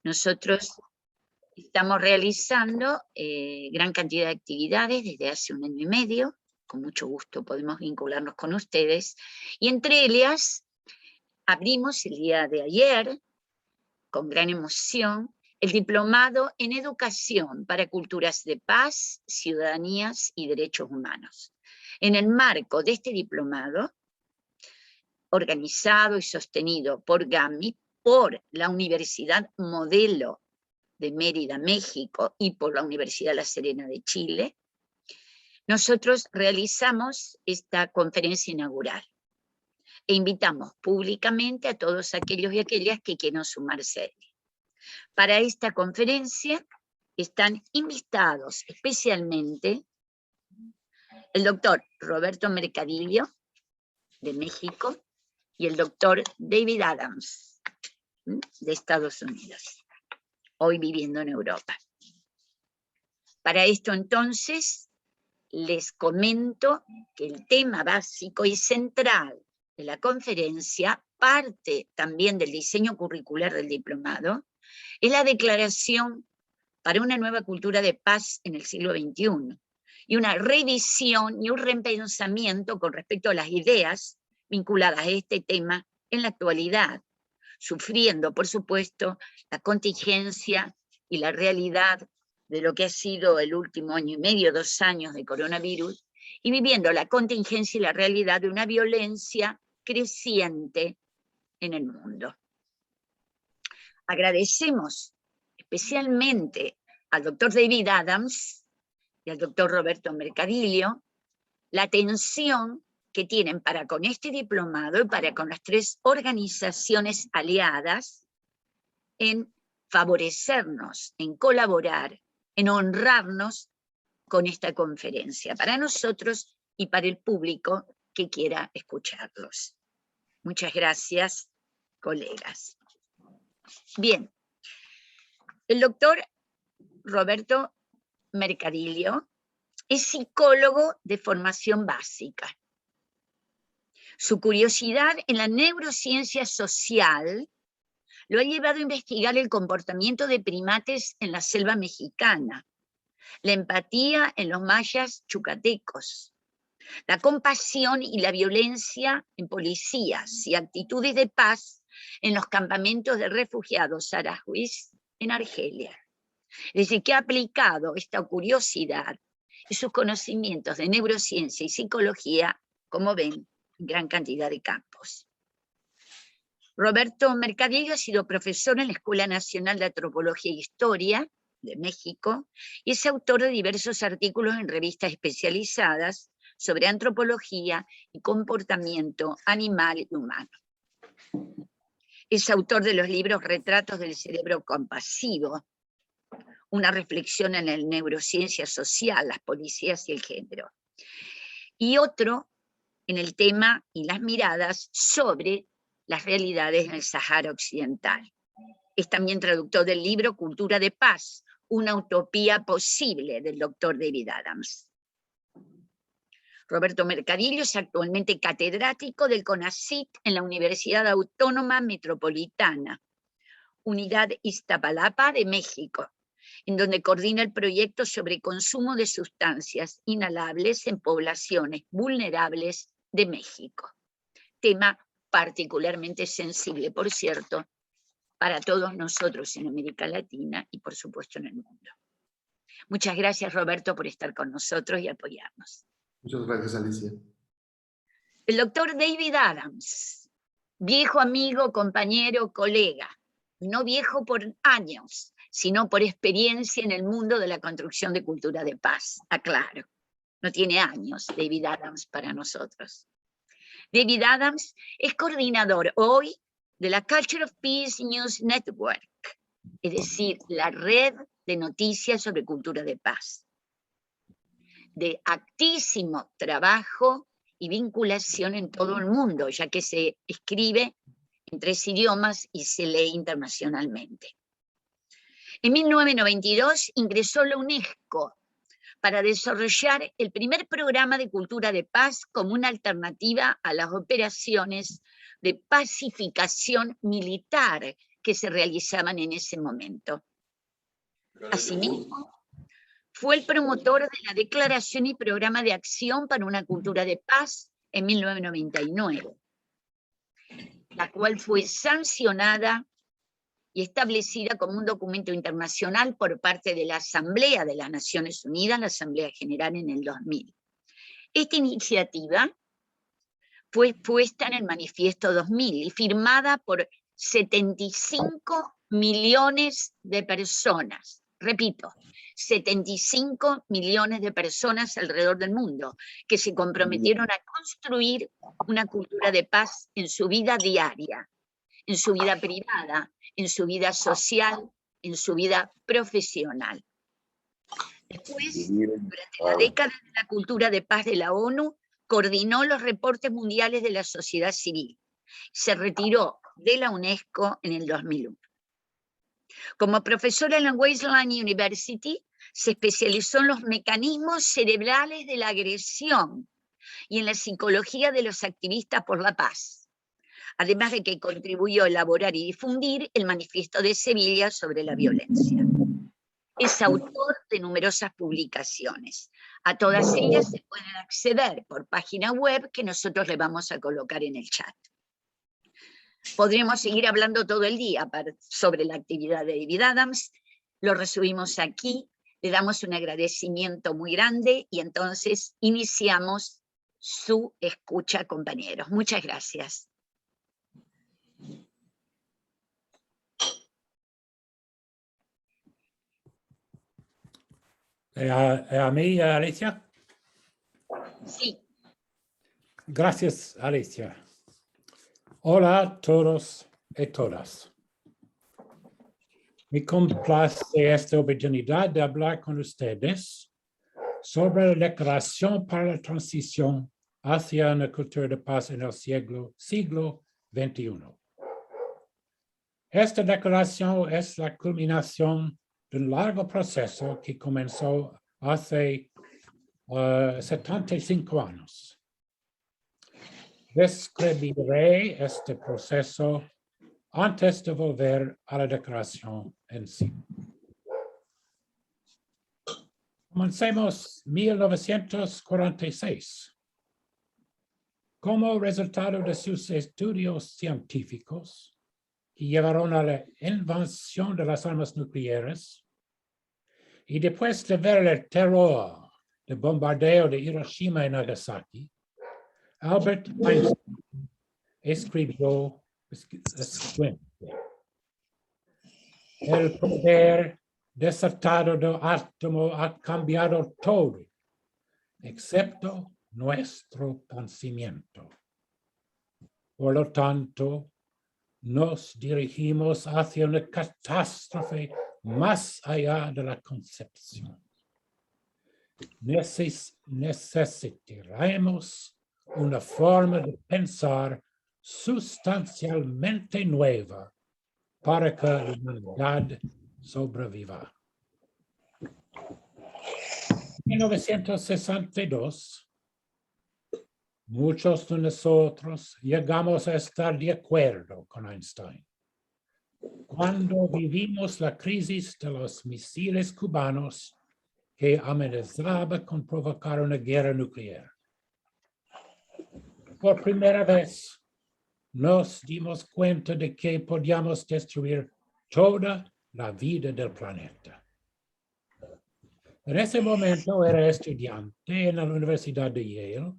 Nosotros estamos realizando gran cantidad de actividades desde hace 1 año y medio, con mucho gusto podemos vincularnos con ustedes, y entre ellas abrimos el día de ayer, con gran emoción, el Diplomado en Educación para Culturas de Paz, Ciudadanías y Derechos Humanos. En el marco de este diplomado, organizado y sostenido por GAMI, por la Universidad Modelo de Mérida, México, y por la Universidad La Serena de Chile, nosotros realizamos esta conferencia inaugural e invitamos públicamente a todos aquellos y aquellas que quieran sumarse a ella. Para esta conferencia están invitados especialmente el doctor Roberto Mercadillo, de México, y el doctor David Adams, de Estados Unidos, hoy viviendo en Europa. Para esto entonces les comento que el tema básico y central de la conferencia, parte también del diseño curricular del diplomado, es la declaración para una nueva cultura de paz en el siglo XXI, y una revisión y un repensamiento con respecto a las ideas vinculadas a este tema en la actualidad, sufriendo, por supuesto, la contingencia y la realidad de lo que ha sido el último año y medio, 2 años de coronavirus, y viviendo la contingencia y la realidad de una violencia creciente en el mundo. Agradecemos especialmente al doctor David Adams y al doctor Roberto Mercadillo la atención que tienen para con este diplomado y para con las 3 organizaciones aliadas en favorecernos, en colaborar, en honrarnos con esta conferencia, para nosotros y para el público que quiera escucharlos. Muchas gracias, colegas. Bien, el doctor Roberto Mercadillo es psicólogo de formación básica. Su curiosidad en la neurociencia social lo ha llevado a investigar el comportamiento de primates en la selva mexicana, la empatía en los mayas chucatecos, la compasión y la violencia en policías y actitudes de paz en los campamentos de refugiados saharauis en Argelia. Es decir, que ha aplicado esta curiosidad y sus conocimientos de neurociencia y psicología, como ven, en gran cantidad de campos. Roberto Mercadillo ha sido profesor en la Escuela Nacional de Antropología e Historia de México y es autor de diversos artículos en revistas especializadas sobre antropología y comportamiento animal y humano. Es autor de los libros Retratos del cerebro compasivo, una reflexión en la neurociencia social, las policías y el género, y otro en el tema y las miradas sobre las realidades en el Sahara Occidental. Es también traductor del libro Cultura de Paz, una utopía posible, del doctor David Adams. Roberto Mercadillo es actualmente catedrático del CONACYT en la Universidad Autónoma Metropolitana, Unidad Iztapalapa de México, en donde coordina el proyecto sobre consumo de sustancias inhalables en poblaciones vulnerables de México. Tema particularmente sensible, por cierto, para todos nosotros en América Latina y por supuesto en el mundo. Muchas gracias, Roberto, por estar con nosotros y apoyarnos. Muchas gracias, Alicia. El doctor David Adams, viejo amigo, compañero, colega, no viejo por años, sino por experiencia en el mundo de la construcción de cultura de paz, aclaro. No tiene años David Adams para nosotros. David Adams es coordinador hoy de la Culture of Peace News Network, es decir, la red de noticias sobre cultura de paz, de actísimo trabajo y vinculación en todo el mundo, ya que se escribe en 3 idiomas y se lee internacionalmente. En 1992 ingresó a la UNESCO para desarrollar el primer programa de cultura de paz como una alternativa a las operaciones de pacificación militar que se realizaban en ese momento. Asimismo, fue el promotor de la Declaración y Programa de Acción para una Cultura de Paz en 1999, la cual fue sancionada y establecida como un documento internacional por parte de la Asamblea de las Naciones Unidas, la Asamblea General, en el 2000. Esta iniciativa fue puesta en el Manifiesto 2000 y firmada por 75 millones de personas. Repito, 75 millones de personas alrededor del mundo que se comprometieron a construir una cultura de paz en su vida diaria, en su vida privada, en su vida social, en su vida profesional. Después, durante la década de la cultura de paz de la ONU, coordinó los reportes mundiales de la sociedad civil. Se retiró de la UNESCO en el 2001. Como profesora en la Wageland University, se especializó en los mecanismos cerebrales de la agresión y en la psicología de los activistas por la paz, además de que contribuyó a elaborar y difundir el Manifiesto de Sevilla sobre la violencia. Es autor de numerosas publicaciones. A todas ellas se pueden acceder por página web que nosotros le vamos a colocar en el chat. Podríamos seguir hablando todo el día sobre la actividad de David Adams. Lo resumimos aquí, le damos un agradecimiento muy grande y entonces iniciamos su escucha, compañeros. Muchas gracias. ¿A mí, Alicia? Sí. Gracias, Alicia. Hola a todos y todas. Me complace esta oportunidad de hablar con ustedes sobre la Declaración para la Transición hacia una cultura de paz en el siglo XXI. Esta declaración es la culminación de un largo proceso que comenzó hace 75 años. Describiré este proceso antes de volver a la declaración en sí. Comencemos 1946. Como resultado de sus estudios científicos que llevaron a la invención de las armas nucleares, y después de ver el terror del bombardeo de Hiroshima y Nagasaki, Albert Einstein escribió lo siguiente: el poder desatado del átomo ha cambiado todo, excepto nuestro pensamiento. Por lo tanto, nos dirigimos hacia una catástrofe más allá de la concepción. Necesitaremos una forma de pensar sustancialmente nueva para que la humanidad sobreviva. En 1962, muchos de nosotros llegamos a estar de acuerdo con Einstein. Cuando vivimos la crisis de los misiles cubanos que amenazaba con provocar una guerra nuclear. Por primera vez, nos dimos cuenta de que podíamos destruir toda la vida del planeta. En ese momento era estudiante en la Universidad de Yale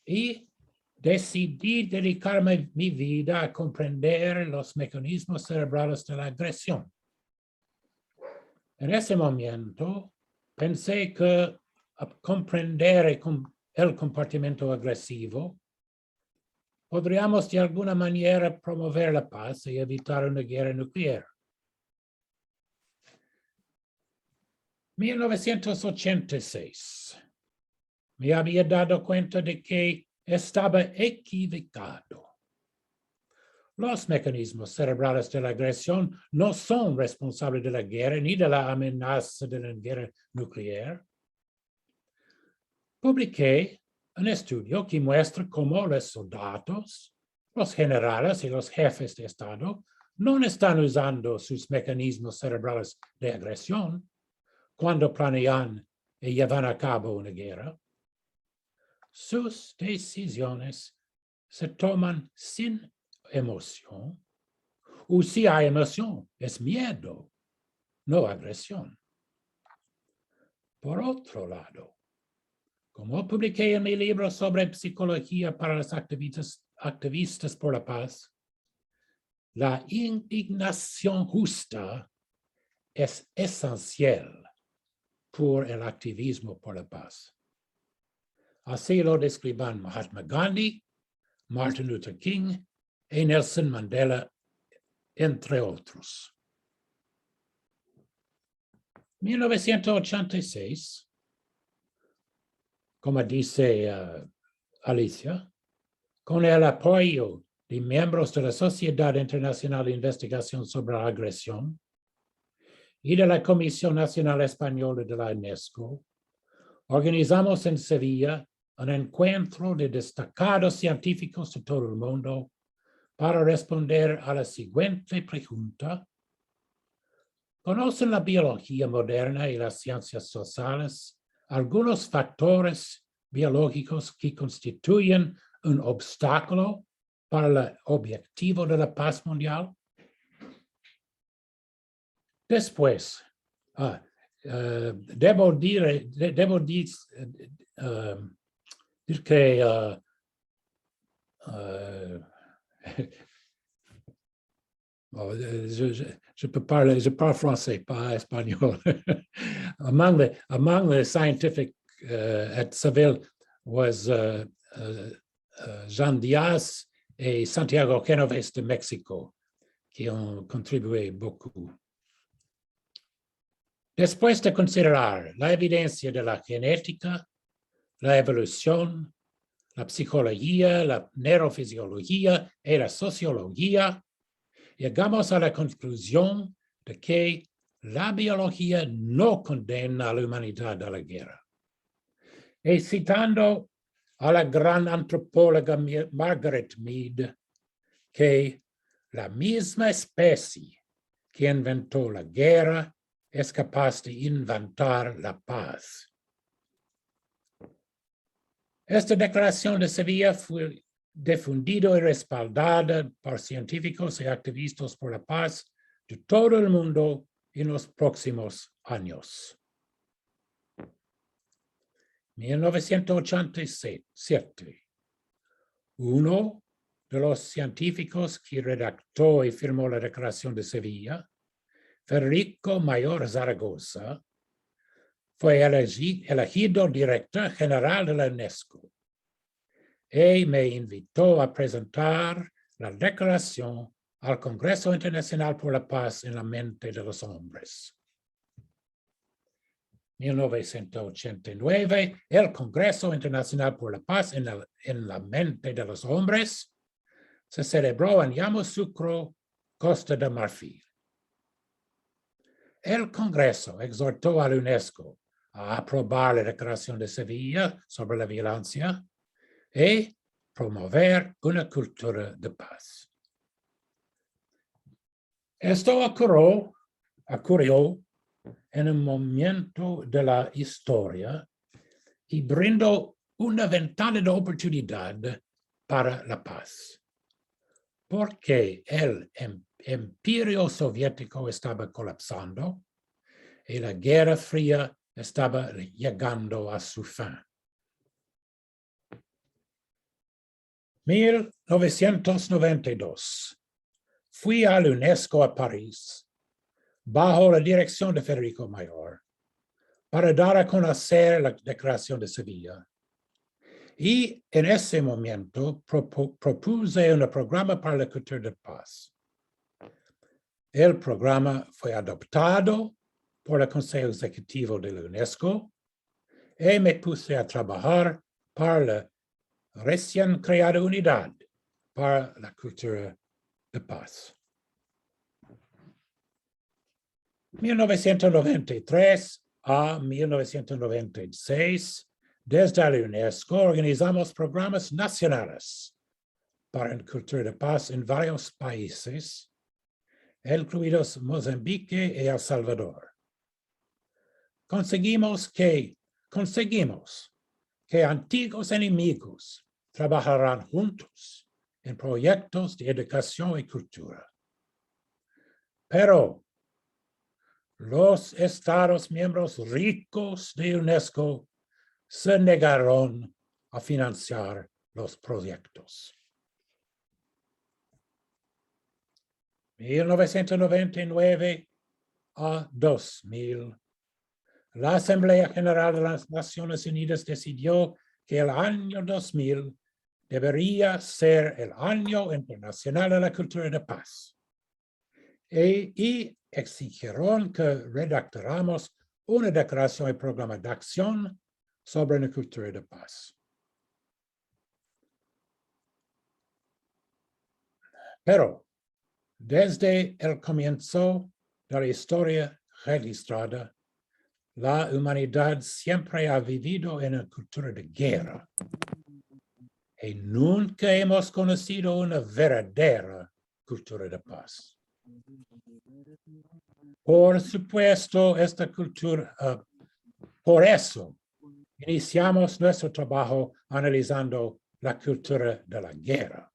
y decidí dedicarme mi vida a comprender los mecanismos cerebrales de la agresión. En ese momento, pensé que comprender el comportamiento agresivo podríamos de alguna manera promover la paz y evitar una guerra nuclear. 1986. Me había dado cuenta de que estaba equivocado. Los mecanismos cerebrales de la agresión no son responsables de la guerra ni de la amenaza de la guerra nuclear. Publiqué un estudio que muestra cómo los soldados, los generales y los jefes de Estado no están usando sus mecanismos cerebrales de agresión cuando planean y llevan a cabo una guerra. Sus decisiones se toman sin emoción, o si hay emoción, es miedo, no agresión. Por otro lado, como publiqué en mi libro sobre psicología para los activistas por la paz, la indignación justa es esencial por el activismo por la paz. Así lo describen Mahatma Gandhi, Martin Luther King y Nelson Mandela, entre otros. 1986, como dice Alicia, con el apoyo de miembros de la Sociedad Internacional de Investigación sobre la Agresión y de la Comisión Nacional Española de la UNESCO, organizamos en Sevilla un encuentro de destacados científicos de todo el mundo para responder a la siguiente pregunta. ¿Conocen la biología moderna y las ciencias sociales algunos factores biológicos que constituyen un obstáculo para el objetivo de la paz mundial? Después, debo decir que je parle français, pas espagnol. among the scientific at Seville was Jean Diaz et Santiago Genoves de Mexico, qui ont contribué beaucoup. Después de considerar la evidencia de la genética, la evolución, la psicología, la neurofisiología y la sociología, llegamos a la conclusión de que la biología no condena a la humanidad a la guerra. Y citando a la gran antropóloga Margaret Mead, que la misma especie que inventó la guerra es capaz de inventar la paz. Esta declaración de Sevilla fue difundida y respaldada por científicos y activistas por la paz de todo el mundo en los próximos años. 1987, uno de los científicos que redactó y firmó la Declaración de Sevilla, Federico Mayor Zaragoza, fue elegido director general de la UNESCO y me invitó a presentar la declaración al Congreso Internacional por la Paz en la mente de los hombres. 1989, el Congreso Internacional por la Paz en la mente de los hombres se celebró en Yamoussoukro, Costa de Marfil. El Congreso exhortó a la UNESCO a aprobar la Declaración de Sevilla sobre la violencia y promover una cultura de paz. Esto ocurrió en un momento de la historia y brindó una ventana de oportunidad para la paz, porque el imperio soviético estaba colapsando y la Guerra Fría estaba llegando a su fin. 1992. Fui a la UNESCO a París, bajo la dirección de Federico Mayor, para dar a conocer la Declaración de Sevilla. Y en ese momento propuse un programa para la cultura de paz. El programa fue adoptado por el Consejo Ejecutivo de la UNESCO y me puse a trabajar para la recién creada Unidad para la Cultura de Paz. 1993 a 1996, desde la UNESCO organizamos programas nacionales para la cultura de paz en varios países incluidos Mozambique y El Salvador. Conseguimos que antiguos enemigos trabajarán juntos en proyectos de educación y cultura. Pero los Estados miembros ricos de UNESCO se negaron a financiar los proyectos. 1999 a 2000, la Asamblea General de las Naciones Unidas decidió que el año 2000 debería ser el Año Internacional de la Cultura de Paz. Y exigieron que redactáramos una declaración y programa de acción sobre la cultura de paz. Pero desde el comienzo de la historia registrada, la humanidad siempre ha vivido en una cultura de guerra y nunca hemos conocido una verdadera cultura de paz. Por supuesto, esta cultura, por eso, iniciamos nuestro trabajo analizando la cultura de la guerra.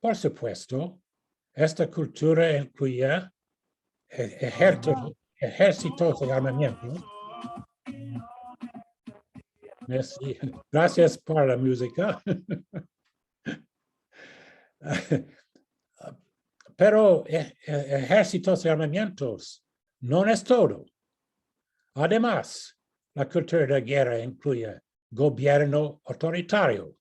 Por supuesto, esta cultura incluye ejércitos y armamento. Gracias por la música. Pero ejércitos y armamentos no es todo. Además, la cultura de guerra incluye gobierno autoritario,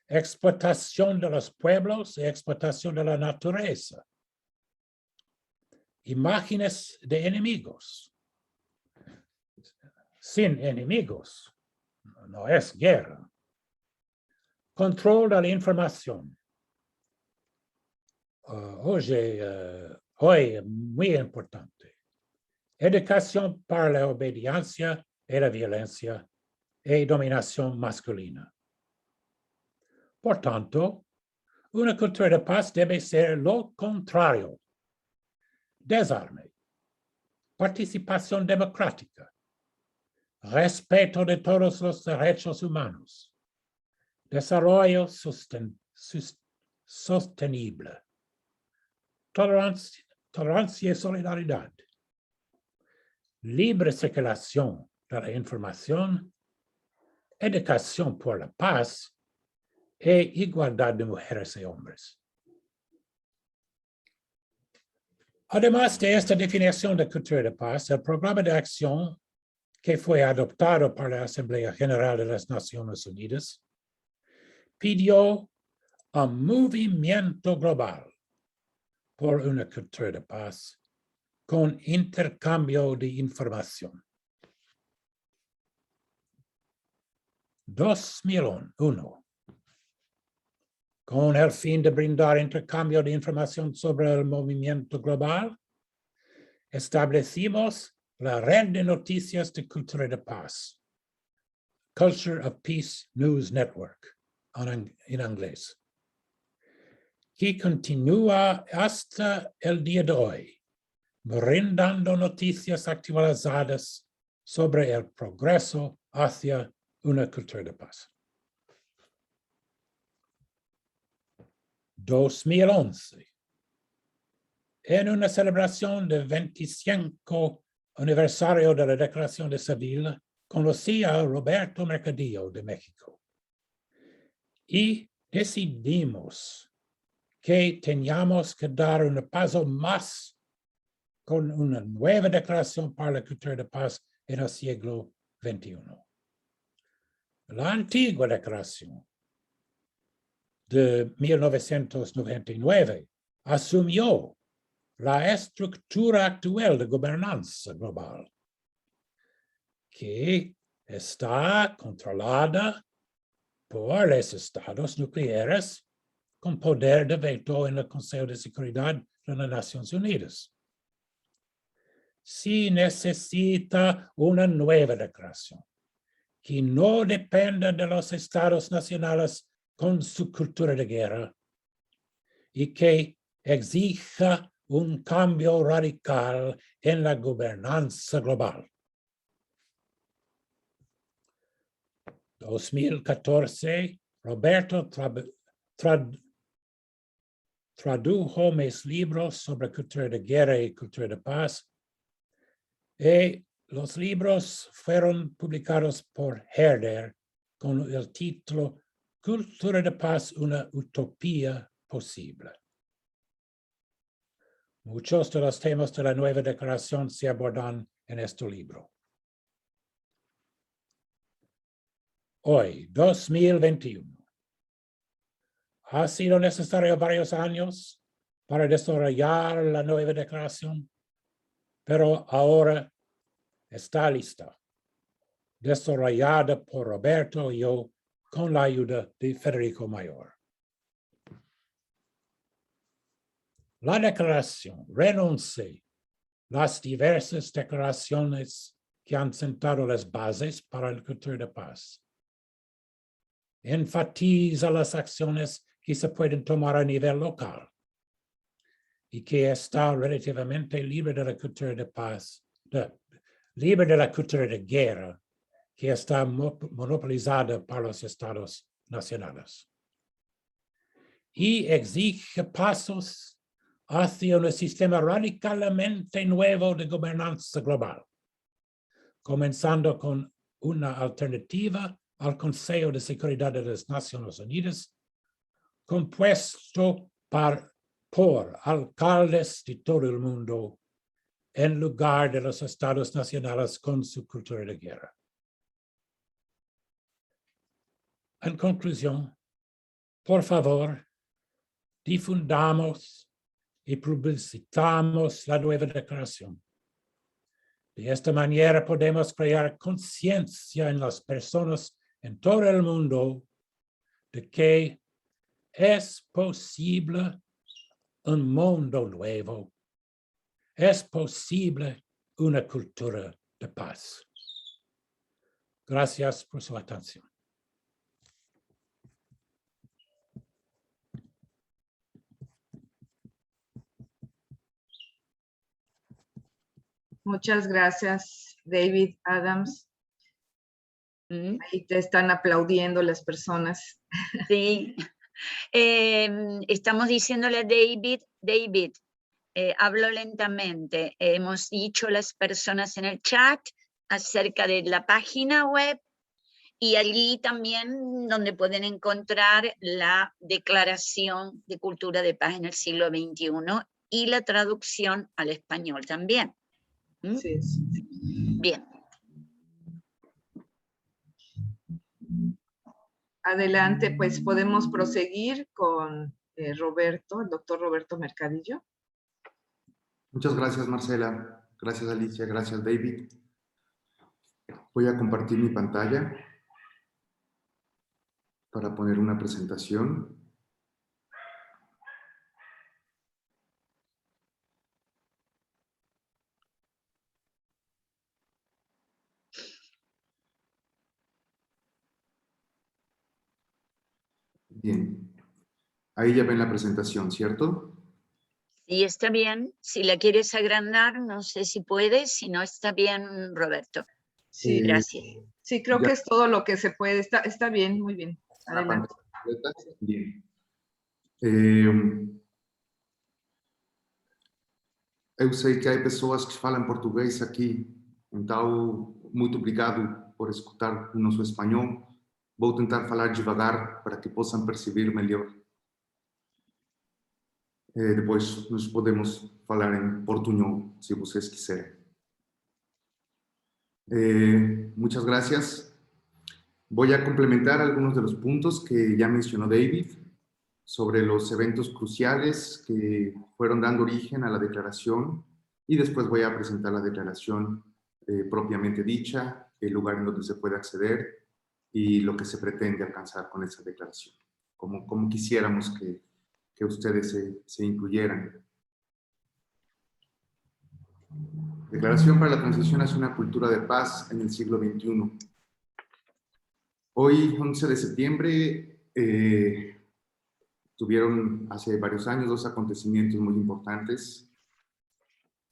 explotación de los pueblos y explotación de la naturaleza, imágenes de enemigos. Sin enemigos, no es guerra. Control de la información. Hoy, muy importante. Educación para la obediencia y la violencia y dominación masculina. Por tanto, una cultura de paz debe ser lo contrario. Desarme, participación democrática, respeto de todos los derechos humanos, desarrollo sostenible, tolerancia y solidaridad, libre circulación de la información, educación por la paz e igualdad de mujeres y hombres. Además de esta definición de cultura de paz, el programa de acción que fue adoptado por la Asamblea General de las Naciones Unidas pidió un movimiento global por una cultura de paz con intercambio de información. 2001. Con el fin de brindar intercambio de información sobre el movimiento global, establecimos la red de noticias de cultura de paz, Culture of Peace News Network, en inglés, que continúa hasta el día de hoy, brindando noticias actualizadas sobre el progreso hacia una cultura de paz. 2011. En una celebración del 25 aniversario de la Declaración de Sevilla, conocí a Roberto Mercadillo de México y decidimos que teníamos que dar un paso más con una nueva declaración para la cultura de paz en el siglo XXI. La antigua declaración de 1999 asumió la estructura actual de gobernanza global, que está controlada por los estados nucleares con poder de veto en el Consejo de Seguridad de las Naciones Unidas. Si necesita una nueva declaración que no dependa de los estados nacionales con su cultura de guerra y que exija un cambio radical en la gobernanza global. 2014, Roberto tradujo mis libros sobre cultura de guerra y cultura de paz, y los libros fueron publicados por Herder con el título Cultura de paz, una utopía posible. Muchos de los temas de la nueva declaración se abordan en este libro. Hoy, 2021. Ha sido necesario varios años para desarrollar la nueva declaración, pero ahora está lista, desarrollada por Roberto y yo con la ayuda de Federico Mayor. La declaración renuncia las diversas declaraciones que han sentado las bases para la cultura de paz. Enfatiza las acciones que se pueden tomar a nivel local y que está relativamente libre de la cultura de paz, libre de la cultura de guerra que está monopolizada por los estados nacionales. Y exige pasos hacia un sistema radicalmente nuevo de gobernanza global, comenzando con una alternativa al Consejo de Seguridad de las Naciones Unidas, compuesto por alcaldes de todo el mundo, en lugar de los estados nacionales con su cultura de guerra. En conclusión, por favor, difundamos y publicitamos la nueva declaración. De esta manera podemos crear conciencia en las personas en todo el mundo de que es posible un mundo nuevo. Es posible una cultura de paz. Gracias por su atención. Muchas gracias, David Adams. Ahí te están aplaudiendo las personas. Sí. Estamos diciéndole a David, hablo lentamente. Hemos dicho las personas en el chat acerca de la página web y allí también donde pueden encontrar la Declaración de Cultura de Paz en el siglo XXI y la traducción al español también. Sí. Bien. Adelante, pues podemos proseguir con Roberto, el doctor Roberto Mercadillo. Muchas gracias, Marcela. Gracias, Alicia. Gracias, David. Voy a compartir mi pantalla para poner una presentación. Bien. Ahí ya ven la presentación, ¿cierto? Sí, está bien. Si la quieres agrandar, no sé si puedes. Si no, está bien, Roberto. Sí, gracias. Sí, creo que es todo lo que se puede. Está bien, muy bien. Adelante. Bien. Eu sei que há pessoas que falam português aqui, então, muito obrigado por escutar o nosso espanhol. Vou tentar falar devagar para que possam perceber melhor. Depois nós podemos falar em portuñol, se vocês quiserem. Muchas gracias. Voy a complementar algunos de los puntos que ya mencionó David sobre los eventos cruciales que fueron dando origen a la declaración y después voy a presentar la declaración propiamente dicha, el lugar en donde se puede acceder y lo que se pretende alcanzar con esa declaración, como quisiéramos que ustedes se incluyeran. Declaración para la transición hacia una cultura de paz en el siglo XXI. Hoy, 11 de septiembre, tuvieron hace varios años 2 acontecimientos muy importantes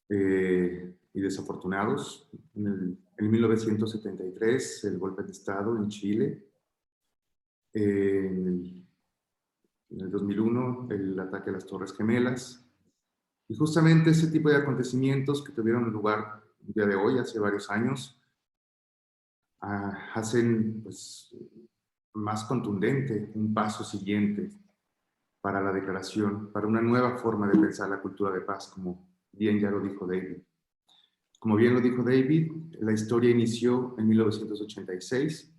y desafortunados. En 1973, el golpe de Estado en Chile. En el 2001, el ataque a las Torres Gemelas. Y justamente ese tipo de acontecimientos que tuvieron lugar el día de hoy, hace varios años, hacen pues, más contundente un paso siguiente para la declaración, para una nueva forma de pensar la cultura de paz, como bien ya lo dijo David. Como bien lo dijo David, la historia inició en 1986,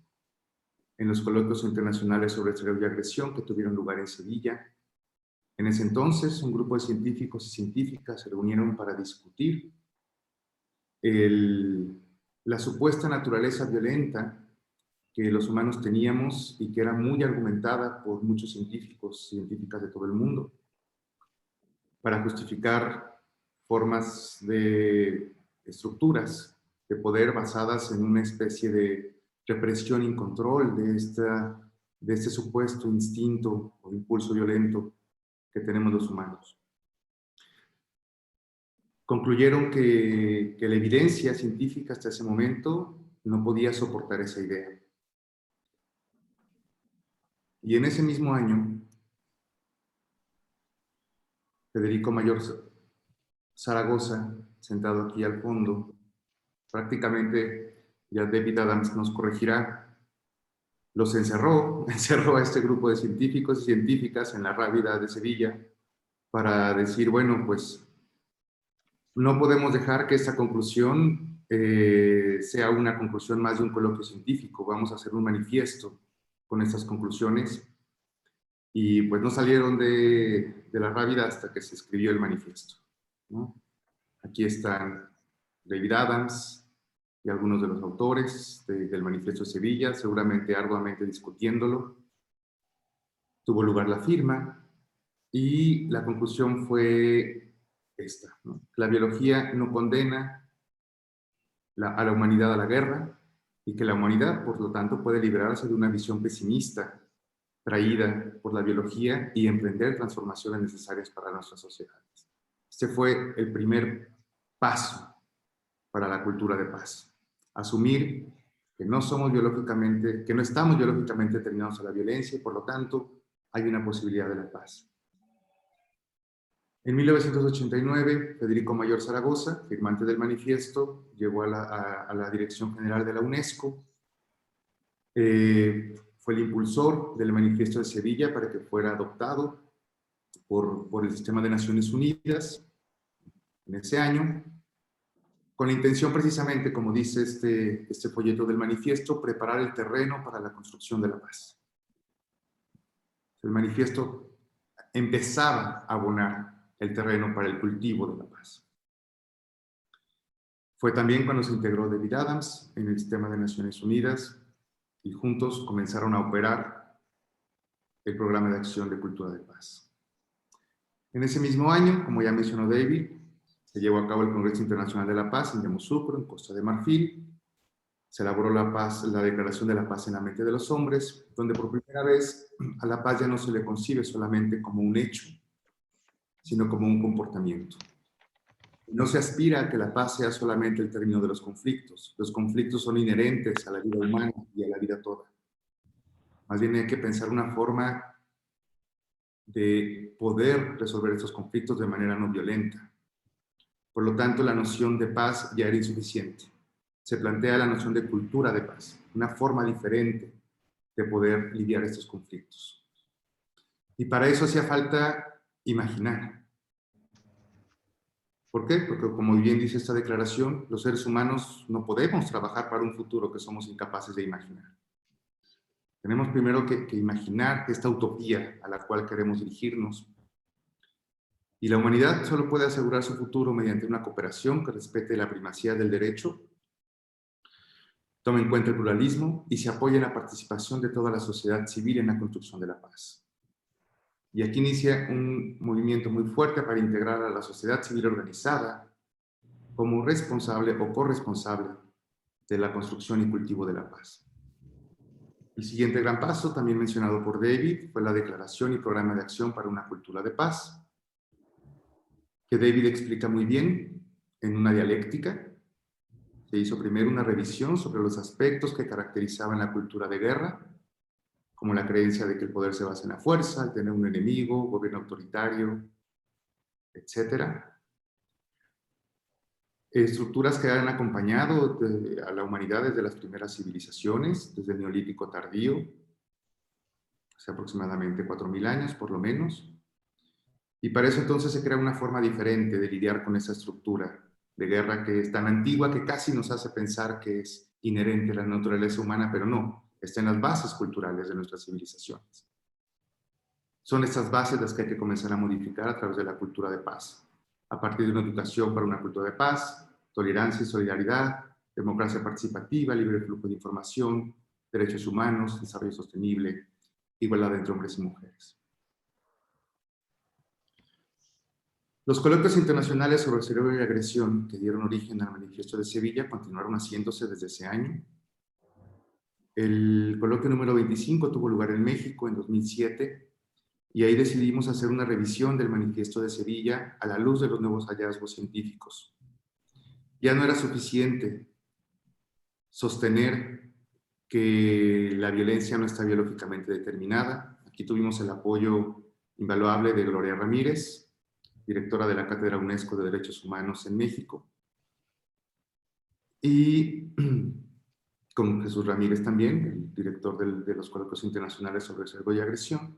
en los coloquios internacionales sobre desarrollo y agresión que tuvieron lugar en Sevilla. En ese entonces, un grupo de científicos y científicas se reunieron para discutir la supuesta naturaleza violenta que los humanos teníamos y que era muy argumentada por muchos científicos y científicas de todo el mundo para justificar formas de estructuras de poder basadas en una especie de represión y control de este supuesto instinto o impulso violento que tenemos los humanos. Concluyeron que la evidencia científica hasta ese momento no podía soportar esa idea. Y en ese mismo año, Federico Mayor Zaragoza, sentado aquí al fondo, prácticamente, ya David Adams nos corregirá, los encerró a este grupo de científicos y científicas en la Rábida de Sevilla para decir, bueno, pues no podemos dejar que esta conclusión sea una conclusión más de un coloquio científico, vamos a hacer un manifiesto con estas conclusiones. Y pues no salieron de la Rábida hasta que se escribió el manifiesto, ¿no? Aquí están David Adams y algunos de los autores del manifiesto de Sevilla, seguramente arduamente discutiéndolo. Tuvo lugar la firma y la conclusión fue esta, ¿no? La biología no condena a la humanidad a la guerra y que la humanidad, por lo tanto, puede liberarse de una visión pesimista traída por la biología y emprender transformaciones necesarias para nuestras sociedades. Este fue el primer paso para la cultura de paz. Asumir que no estamos biológicamente determinados a la violencia y por lo tanto hay una posibilidad de la paz. En 1989, Federico Mayor Zaragoza, firmante del manifiesto, llegó a la Dirección General de la UNESCO. Fue el impulsor del manifiesto de Sevilla para que fuera adoptado por el Sistema de Naciones Unidas en ese año, con la intención precisamente, como dice este folleto del manifiesto, preparar el terreno para la construcción de la paz. El manifiesto empezaba a abonar el terreno para el cultivo de la paz. Fue también cuando se integró David Adams en el Sistema de Naciones Unidas y juntos comenzaron a operar el Programa de Acción de Cultura de Paz. En ese mismo año, como ya mencionó David, se llevó a cabo el Congreso Internacional de la Paz en Yamoussoukro, en Costa de Marfil. Se elaboró la Declaración de la Paz en la mente de los hombres, donde por primera vez a la paz ya no se le concibe solamente como un hecho, sino como un comportamiento. No se aspira a que la paz sea solamente el término de los conflictos. Los conflictos son inherentes a la vida humana y a la vida toda. Más bien hay que pensar una forma de poder resolver estos conflictos de manera no violenta. Por lo tanto, la noción de paz ya era insuficiente. Se plantea la noción de cultura de paz, una forma diferente de poder lidiar estos conflictos. Y para eso hacía falta imaginar. ¿Por qué? Porque como bien dice esta declaración, los seres humanos no podemos trabajar para un futuro que somos incapaces de imaginar. Tenemos primero que imaginar esta utopía a la cual queremos dirigirnos. Y la humanidad solo puede asegurar su futuro mediante una cooperación que respete la primacía del derecho, tome en cuenta el pluralismo y se apoye en la participación de toda la sociedad civil en la construcción de la paz. Y aquí inicia un movimiento muy fuerte para integrar a la sociedad civil organizada como responsable o corresponsable de la construcción y cultivo de la paz. El siguiente gran paso, también mencionado por David, fue la declaración y programa de acción para una cultura de paz, que David explica muy bien en una dialéctica. Se hizo primero una revisión sobre los aspectos que caracterizaban la cultura de guerra, como la creencia de que el poder se basa en la fuerza, el tener un enemigo, gobierno autoritario, etc. Estructuras que han acompañado a la humanidad desde las primeras civilizaciones, desde el Neolítico tardío, hace aproximadamente 4000 años por lo menos. Y para eso entonces se crea una forma diferente de lidiar con esa estructura de guerra que es tan antigua que casi nos hace pensar que es inherente a la naturaleza humana, pero no, está en las bases culturales de nuestras civilizaciones. Son estas bases las que hay que comenzar a modificar a través de la cultura de paz, a partir de una educación para una cultura de paz, tolerancia y solidaridad, democracia participativa, libre flujo de información, derechos humanos, desarrollo sostenible, igualdad entre hombres y mujeres. Los coloquios internacionales sobre cerebro y agresión que dieron origen al Manifiesto de Sevilla continuaron haciéndose desde ese año. El coloquio número 25 tuvo lugar en México en 2007 y ahí decidimos hacer una revisión del Manifiesto de Sevilla a la luz de los nuevos hallazgos científicos. Ya no era suficiente sostener que la violencia no está biológicamente determinada. Aquí tuvimos el apoyo invaluable de Gloria Ramírez, directora de la Cátedra UNESCO de Derechos Humanos en México, y con Jesús Ramírez también, el director de los coloquios internacionales sobre cerebro y agresión.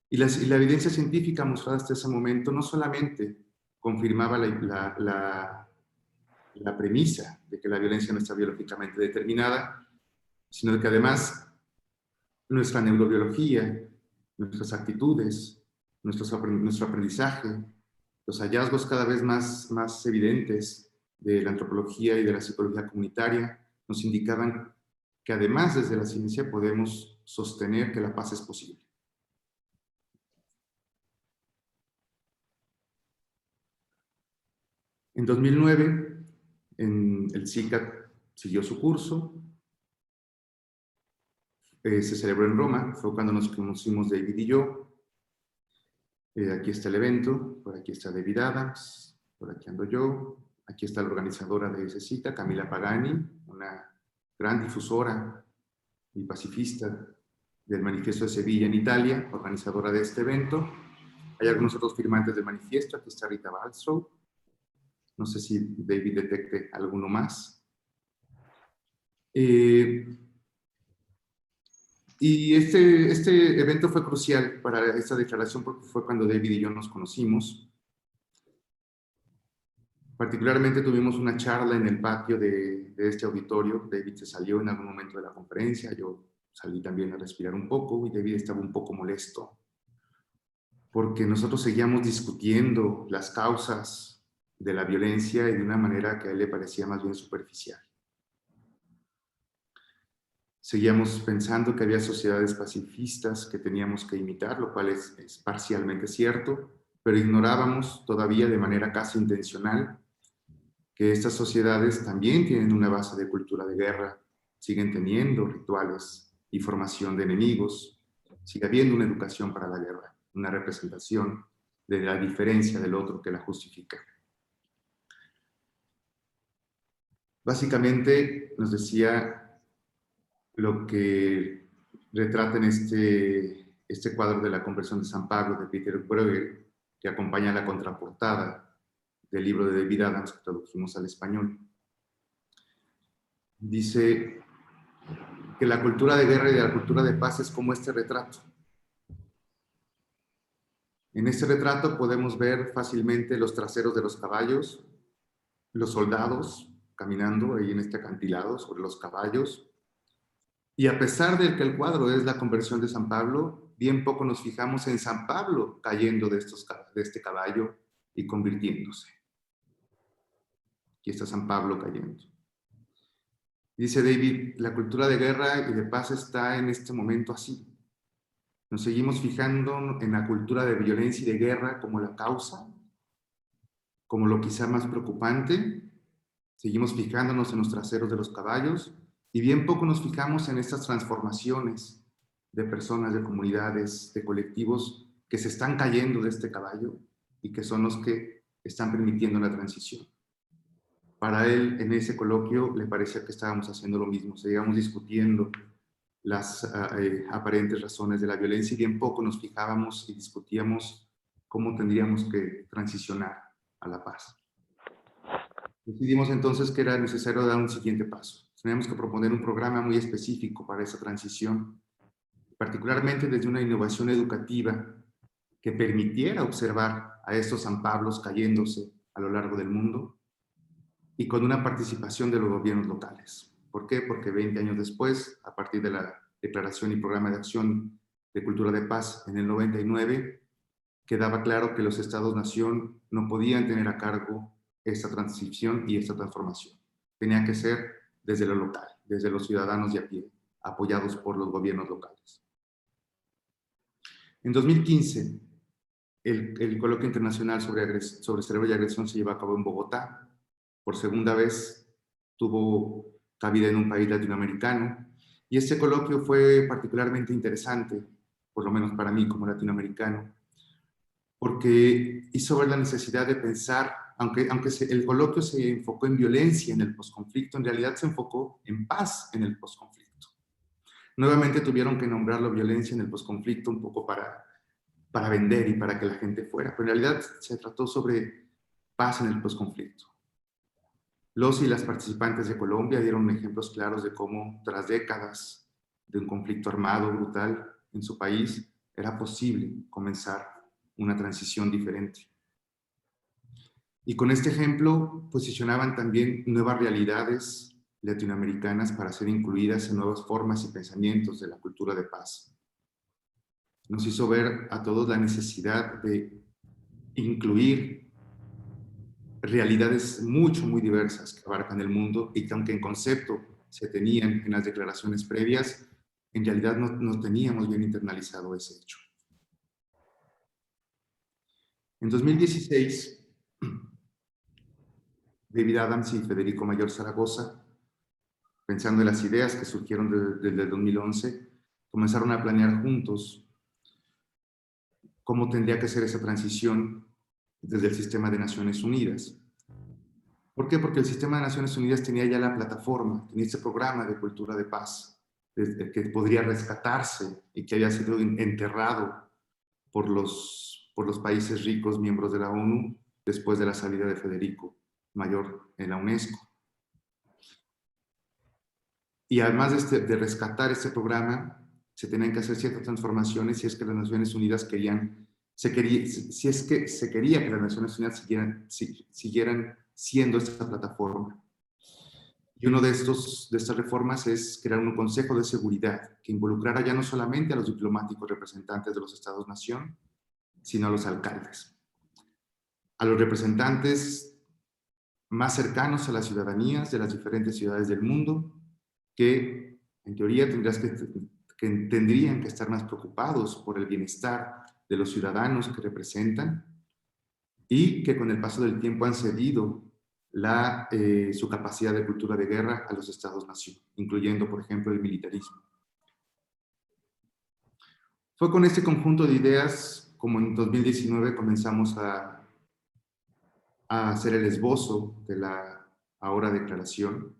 Y la evidencia científica mostrada hasta ese momento no solamente confirmaba la premisa de que la violencia no está biológicamente determinada, sino que además nuestra neurobiología, nuestras actitudes, nuestro aprendizaje, los hallazgos cada vez más evidentes de la antropología y de la psicología comunitaria nos indicaban que además desde la ciencia podemos sostener que la paz es posible. En 2009, el CICAT siguió su curso, se celebró en Roma, fue cuando nos conocimos David y yo. Aquí está el evento, por aquí está David Adams, por aquí ando yo, aquí está la organizadora de esa cita, Camila Pagani, una gran difusora y pacifista del Manifiesto de Sevilla en Italia, organizadora de este evento. Hay algunos otros firmantes del manifiesto, aquí está Rita Balstrow, no sé si David detecte alguno más. Y este evento fue crucial para esta declaración porque fue cuando David y yo nos conocimos. Particularmente tuvimos una charla en el patio de este auditorio. David se salió en algún momento de la conferencia, yo salí también a respirar un poco y David estaba un poco molesto porque nosotros seguíamos discutiendo las causas de la violencia y de una manera que a él le parecía más bien superficial. Seguíamos pensando que había sociedades pacifistas que teníamos que imitar, lo cual es parcialmente cierto, pero ignorábamos todavía de manera casi intencional que estas sociedades también tienen una base de cultura de guerra, siguen teniendo rituales y formación de enemigos, sigue habiendo una educación para la guerra, una representación de la diferencia del otro que la justifica. Básicamente nos decía lo que retrata en este cuadro de la Conversión de San Pablo de Peter Bruegel, que acompaña la contraportada del libro de David Adams que tradujimos al español. Dice que la cultura de guerra y la cultura de paz es como este retrato. En este retrato podemos ver fácilmente los traseros de los caballos, los soldados caminando ahí en este acantilado sobre los caballos. Y a pesar de que el cuadro es la conversión de San Pablo, bien poco nos fijamos en San Pablo cayendo de este caballo y convirtiéndose. Aquí está San Pablo cayendo. Dice David, la cultura de guerra y de paz está en este momento así. Nos seguimos fijando en la cultura de violencia y de guerra como la causa, como lo quizá más preocupante. Seguimos fijándonos en los traseros de los caballos Y bien poco nos fijamos en estas transformaciones de personas, de comunidades, de colectivos que se están cayendo de este caballo y que son los que están permitiendo la transición. Para él, en ese coloquio, le parecía que estábamos haciendo lo mismo, seguíamos discutiendo las aparentes razones de la violencia y bien poco nos fijábamos y discutíamos cómo tendríamos que transicionar a la paz. Decidimos entonces que era necesario dar un siguiente paso. Teníamos que proponer un programa muy específico para esa transición, particularmente desde una innovación educativa que permitiera observar a estos San Pablos cayéndose a lo largo del mundo y con una participación de los gobiernos locales. ¿Por qué? Porque 20 años después, a partir de la Declaración y Programa de Acción de Cultura de Paz en el 99, quedaba claro que los Estados-nación no podían tener a cargo esta transición y esta transformación. Tenía que ser desde lo local, desde los ciudadanos de a pie, apoyados por los gobiernos locales. En 2015, el coloquio internacional sobre cerebro y agresión se llevó a cabo en Bogotá. Por segunda vez tuvo cabida en un país latinoamericano. Y este coloquio fue particularmente interesante, por lo menos para mí como latinoamericano, porque hizo ver la necesidad de pensar, aunque el coloquio se enfocó en violencia en el posconflicto, en realidad se enfocó en paz en el posconflicto. Nuevamente tuvieron que nombrarlo violencia en el posconflicto un poco para vender y para que la gente fuera, pero en realidad se trató sobre paz en el posconflicto. Los y las participantes de Colombia dieron ejemplos claros de cómo, tras décadas de un conflicto armado brutal en su país, era posible comenzar una transición diferente. Y con este ejemplo posicionaban también nuevas realidades latinoamericanas para ser incluidas en nuevas formas y pensamientos de la cultura de paz. Nos hizo ver a todos la necesidad de incluir realidades muy diversas que abarcan el mundo y que aunque en concepto se tenían en las declaraciones previas, en realidad no teníamos bien internalizado ese hecho. En 2016, David Adams y Federico Mayor Zaragoza, pensando en las ideas que surgieron desde el 2011, comenzaron a planear juntos cómo tendría que ser esa transición desde el sistema de Naciones Unidas. ¿Por qué? Porque el sistema de Naciones Unidas tenía ya la plataforma, tenía ese programa de cultura de paz, que podría rescatarse y que había sido enterrado por los países ricos miembros de la ONU después de la salida de Federico Mayor en la UNESCO. Y además de rescatar este programa, se tenían que hacer ciertas transformaciones si es que las Naciones Unidas si es que se quería que las Naciones Unidas siguieran siendo esta plataforma. Y una de estas reformas es crear un Consejo de Seguridad que involucrara ya no solamente a los diplomáticos representantes de los Estados-nación, sino a los alcaldes, a los representantes más cercanos a las ciudadanías de las diferentes ciudades del mundo, que en teoría tendrían que estar más preocupados por el bienestar de los ciudadanos que representan y que con el paso del tiempo han cedido su capacidad de cultura de guerra a los Estados-nación, incluyendo, por ejemplo, el militarismo. Fue con este conjunto de ideas como en 2019 comenzamos a hacer el esbozo de la ahora declaración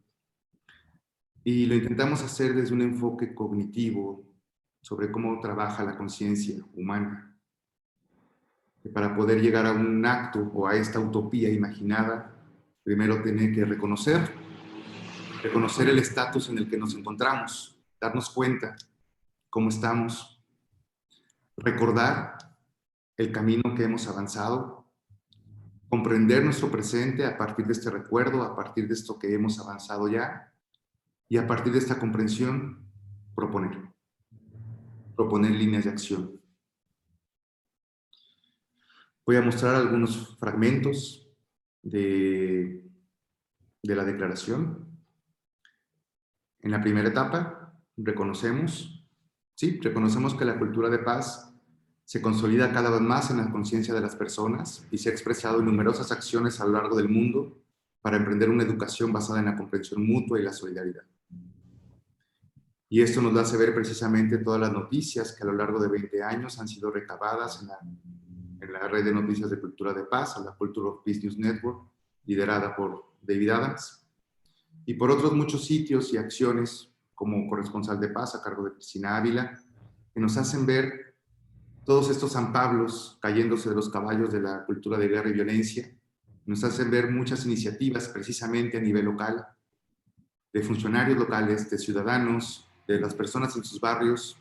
y lo intentamos hacer desde un enfoque cognitivo sobre cómo trabaja la conciencia humana. Que para poder llegar a un acto o a esta utopía imaginada, primero tiene que reconocer el estatus en el que nos encontramos, darnos cuenta cómo estamos, recordar el camino que hemos avanzado, comprender nuestro presente a partir de este recuerdo, a partir de esto que hemos avanzado ya, y a partir de esta comprensión, proponer líneas de acción. Voy a mostrar algunos fragmentos de la declaración. En la primera etapa, reconocemos que la cultura de paz se consolida cada vez más en la conciencia de las personas y se ha expresado en numerosas acciones a lo largo del mundo para emprender una educación basada en la comprensión mutua y la solidaridad. Y esto nos hace ver precisamente todas las noticias que a lo largo de 20 años han sido recabadas en la red de noticias de cultura de paz, la Culture of Peace News Network, liderada por David Adams, y por otros muchos sitios y acciones como corresponsal de paz a cargo de Cristina Ávila, que nos hacen ver todos estos San Pablos cayéndose de los caballos de la cultura de guerra y violencia, nos hacen ver muchas iniciativas precisamente a nivel local, de funcionarios locales, de ciudadanos, de las personas en sus barrios,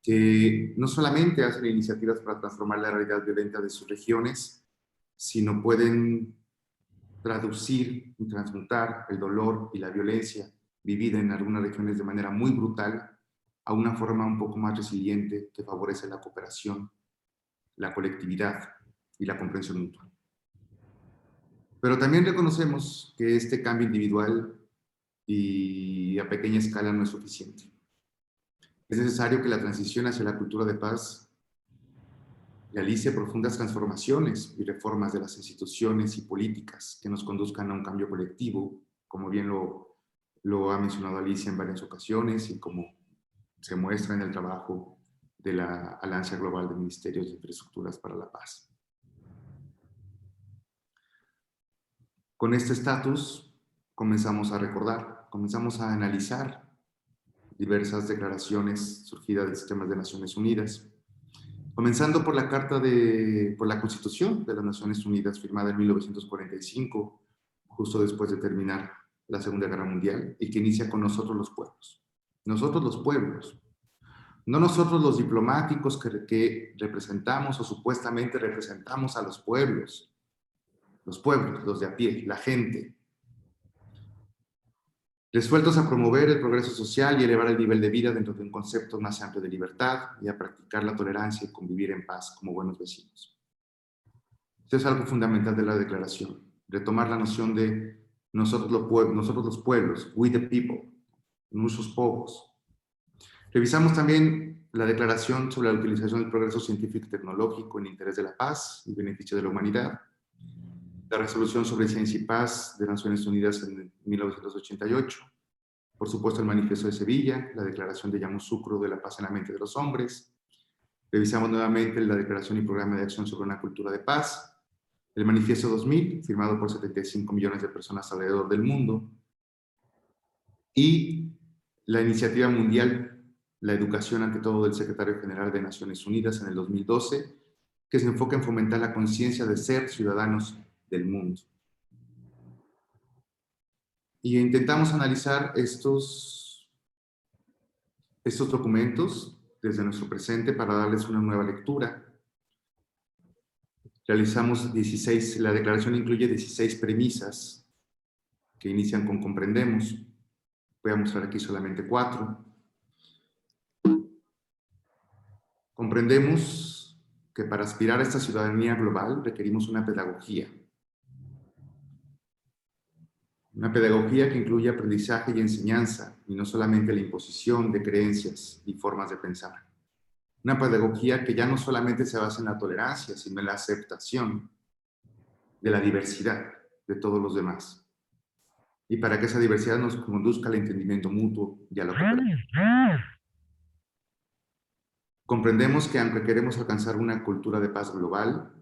que no solamente hacen iniciativas para transformar la realidad violenta de sus regiones, sino pueden traducir y transmutar el dolor y la violencia vivida en algunas regiones de manera muy brutal a una forma un poco más resiliente que favorece la cooperación, la colectividad y la comprensión mutua. Pero también reconocemos que este cambio individual y a pequeña escala no es suficiente. Es necesario que la transición hacia la cultura de paz realice profundas transformaciones y reformas de las instituciones y políticas que nos conduzcan a un cambio colectivo, como bien lo ha mencionado Alicia en varias ocasiones y como se muestra en el trabajo de la Alianza Global de Ministerios de Infraestructuras para la Paz. Con este estatus comenzamos a recordar, comenzamos a analizar diversas declaraciones surgidas de sistemas de Naciones Unidas, comenzando por por la Constitución de las Naciones Unidas, firmada en 1945, justo después de terminar la Segunda Guerra Mundial, y que inicia con nosotros los pueblos. Nosotros los pueblos. No nosotros los diplomáticos que representamos o supuestamente representamos a los pueblos, los de a pie, la gente. Resueltos a promover el progreso social y elevar el nivel de vida dentro de un concepto más amplio de libertad y a practicar la tolerancia y convivir en paz como buenos vecinos. Esto es algo fundamental de la declaración, retomar la noción de nosotros los pueblos, we the people, nuestros povos. Revisamos también la declaración sobre la utilización del progreso científico y tecnológico en interés de la paz y beneficio de la humanidad, la resolución sobre ciencia y paz de Naciones Unidas en 1988, por supuesto el Manifiesto de Sevilla, la declaración de Yamoussoukro de la paz en la mente de los hombres. Revisamos nuevamente la declaración y programa de acción sobre una cultura de paz, el Manifiesto 2000, firmado por 75 millones de personas alrededor del mundo, y la iniciativa mundial, la educación ante todo del Secretario General de Naciones Unidas en el 2012, que se enfoca en fomentar la conciencia de ser ciudadanos del mundo. Y intentamos analizar estos documentos desde nuestro presente para darles una nueva lectura. Realizamos la declaración incluye 16 premisas que inician con comprendemos. Voy a mostrar aquí solamente 4. Comprendemos que para aspirar a esta ciudadanía global requerimos una pedagogía. Una pedagogía que incluye aprendizaje y enseñanza, y no solamente la imposición de creencias y formas de pensar. Una pedagogía que ya no solamente se basa en la tolerancia, sino en la aceptación de la diversidad de todos los demás. Y para que esa diversidad nos conduzca al entendimiento mutuo y a la cooperación. Comprendemos que aunque queremos alcanzar una cultura de paz global,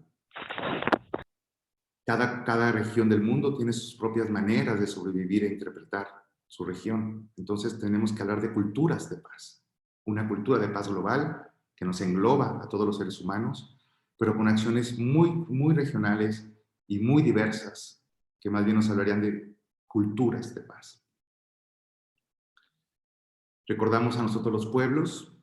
cada región del mundo tiene sus propias maneras de sobrevivir e interpretar su región. Entonces tenemos que hablar de culturas de paz. Una cultura de paz global que nos engloba a todos los seres humanos, pero con acciones muy, muy regionales y muy diversas, que más bien nos hablarían de culturas de paz. Recordamos a nosotros los pueblos,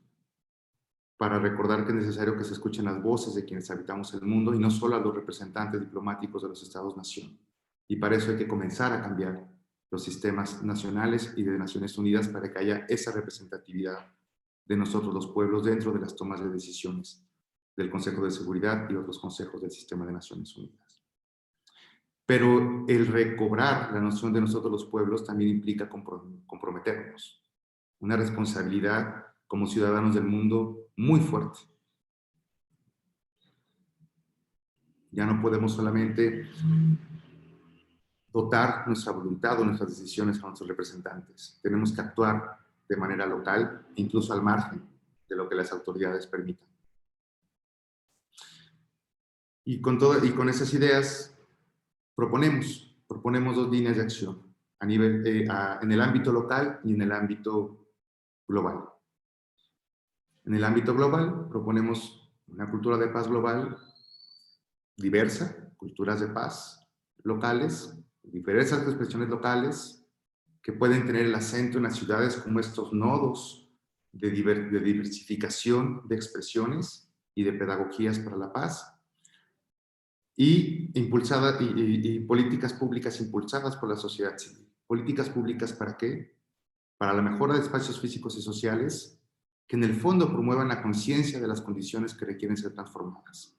para recordar que es necesario que se escuchen las voces de quienes habitamos el mundo y no solo a los representantes diplomáticos de los Estados-nación. Y para eso hay que comenzar a cambiar los sistemas nacionales y de Naciones Unidas para que haya esa representatividad de nosotros los pueblos dentro de las tomas de decisiones del Consejo de Seguridad y otros consejos del sistema de Naciones Unidas. Pero el recobrar la noción de nosotros los pueblos también implica comprometernos. Una responsabilidad como ciudadanos del mundo muy fuerte. Ya no podemos solamente dotar nuestra voluntad o nuestras decisiones a nuestros representantes. Tenemos que actuar de manera local, incluso al margen de lo que las autoridades permitan. Y con esas ideas proponemos 2 líneas de acción en el ámbito local y en el ámbito global. En el ámbito global proponemos una cultura de paz global diversa, culturas de paz locales, diversas expresiones locales que pueden tener el acento en las ciudades como estos nodos de diversificación de expresiones y de pedagogías para la paz, y políticas públicas impulsadas por la sociedad civil. ¿Políticas públicas para qué? Para la mejora de espacios físicos y sociales que en el fondo promuevan la conciencia de las condiciones que requieren ser transformadas.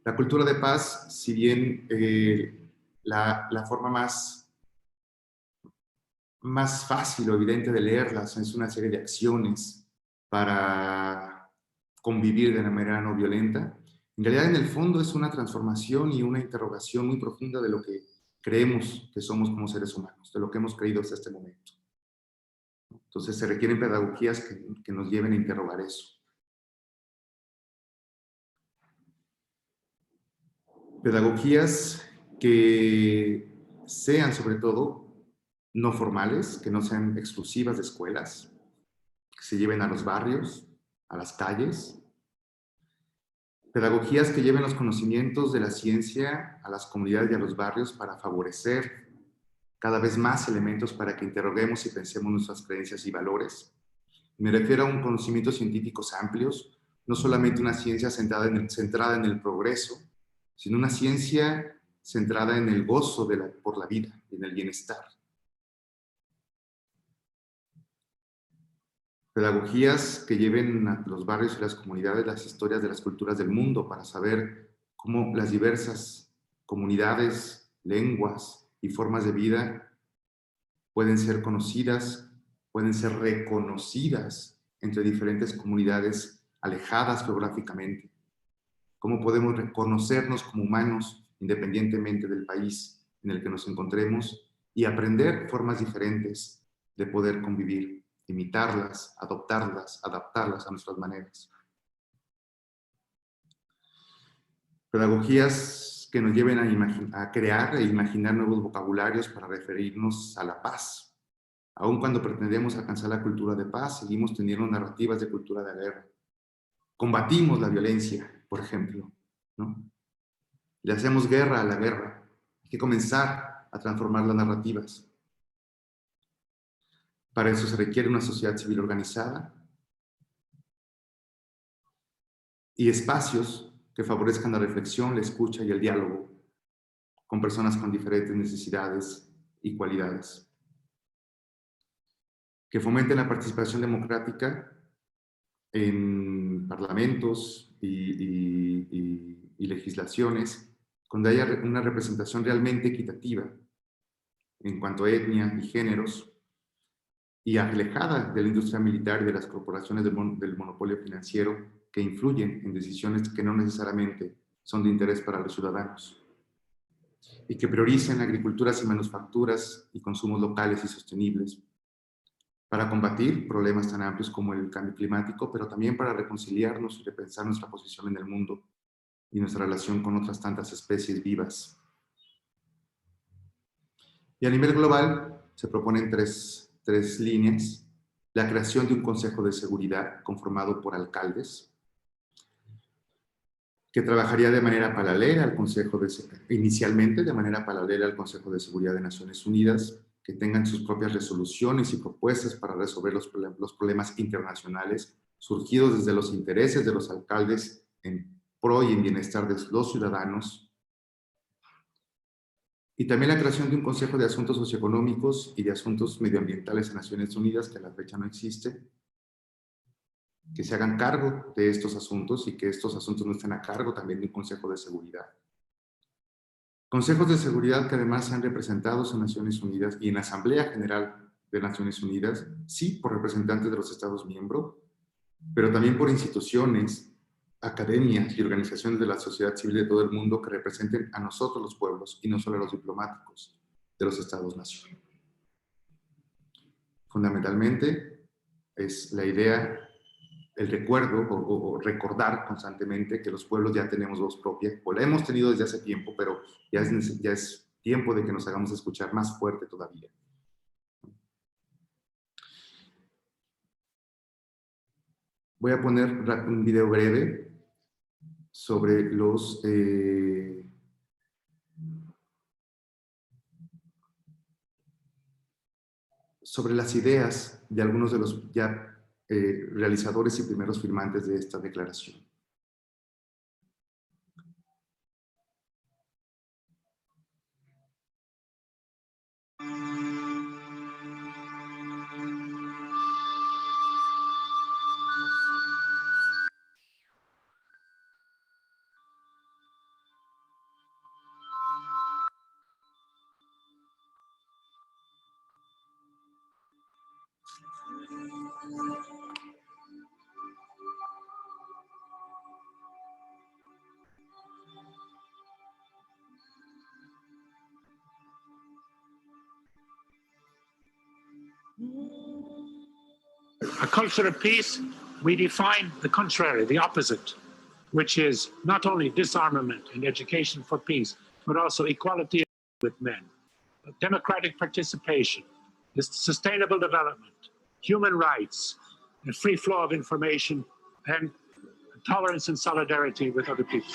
La cultura de paz, si bien la forma más fácil o evidente de leerlas es una serie de acciones para convivir de una manera no violenta, en realidad en el fondo es una transformación y una interrogación muy profunda de lo que creemos que somos como seres humanos, de lo que hemos creído hasta este momento. Entonces se requieren pedagogías que nos lleven a interrogar eso. Pedagogías que sean sobre todo no formales, que no sean exclusivas de escuelas, que se lleven a los barrios, a las calles. Pedagogías que lleven los conocimientos de la ciencia a las comunidades y a los barrios para favorecer cada vez más elementos para que interroguemos y pensemos nuestras creencias y valores. Me refiero a un conocimiento científicos amplios, no solamente una ciencia centrada en el progreso, sino una ciencia centrada en el gozo por la vida y en el bienestar. Pedagogías que lleven a los barrios y las comunidades las historias de las culturas del mundo para saber cómo las diversas comunidades, lenguas y formas de vida pueden ser conocidas, pueden ser reconocidas entre diferentes comunidades alejadas geográficamente. Cómo podemos reconocernos como humanos independientemente del país en el que nos encontremos y aprender formas diferentes de poder convivir, imitarlas, adoptarlas, adaptarlas a nuestras maneras. Pedagogías que nos lleven a crear e imaginar nuevos vocabularios para referirnos a la paz. Aun cuando pretendemos alcanzar la cultura de paz, seguimos teniendo narrativas de cultura de guerra. Combatimos la violencia, por ejemplo, ¿no? Le hacemos guerra a la guerra. Hay que comenzar a transformar las narrativas. Para eso se requiere una sociedad civil organizada y espacios que favorezcan la reflexión, la escucha y el diálogo con personas con diferentes necesidades y cualidades. Que fomenten la participación democrática en parlamentos y legislaciones, donde haya una representación realmente equitativa en cuanto a etnia y géneros, y alejada de la industria militar y de las corporaciones del monopolio financiero que influyen en decisiones que no necesariamente son de interés para los ciudadanos, y que prioricen agriculturas y manufacturas y consumos locales y sostenibles, para combatir problemas tan amplios como el cambio climático, pero también para reconciliarnos y repensar nuestra posición en el mundo y nuestra relación con otras tantas especies vivas. Y a nivel global se proponen tres líneas. La creación de un Consejo de Seguridad conformado por alcaldes, que trabajaría de manera paralela al inicialmente de manera paralela al Consejo de Seguridad de Naciones Unidas, que tengan sus propias resoluciones y propuestas para resolver los problemas internacionales surgidos desde los intereses de los alcaldes en pro y en bienestar de los ciudadanos. Y también la creación de un Consejo de Asuntos Socioeconómicos y de Asuntos Medioambientales en Naciones Unidas, que a la fecha no existe, que se hagan cargo de estos asuntos y que estos asuntos no estén a cargo también de un Consejo de Seguridad. Consejos de seguridad que además sean representados en Naciones Unidas y en la Asamblea General de Naciones Unidas, sí por representantes de los Estados miembros, pero también por instituciones, academias y organizaciones de la sociedad civil de todo el mundo que representen a nosotros los pueblos y no solo a los diplomáticos de los Estados-nación. Fundamentalmente, es la idea, el recuerdo o recordar constantemente que los pueblos ya tenemos voz propia, o la hemos tenido desde hace tiempo, pero ya es tiempo de que nos hagamos escuchar más fuerte todavía. Voy a poner un video breve sobre sobre las ideas de algunos de los ya realizadores y primeros firmantes de esta declaración. A culture of peace, we define the contrary, the opposite, which is not only disarmament and education for peace, but also equality with men, democratic participation, sustainable development, human rights, the free flow of information, and tolerance and solidarity with other people.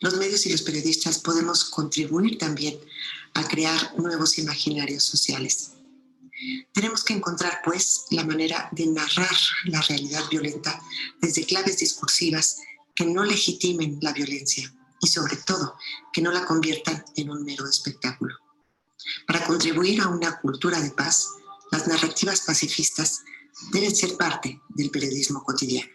Los medios y los periodistas podemos contribuir también a crear nuevos imaginarios sociales. Tenemos que encontrar, pues, la manera de narrar la realidad violenta desde claves discursivas que no legitimen la violencia y, sobre todo, que no la conviertan en un mero espectáculo. Para contribuir a una cultura de paz, las narrativas pacifistas deben ser parte del periodismo cotidiano.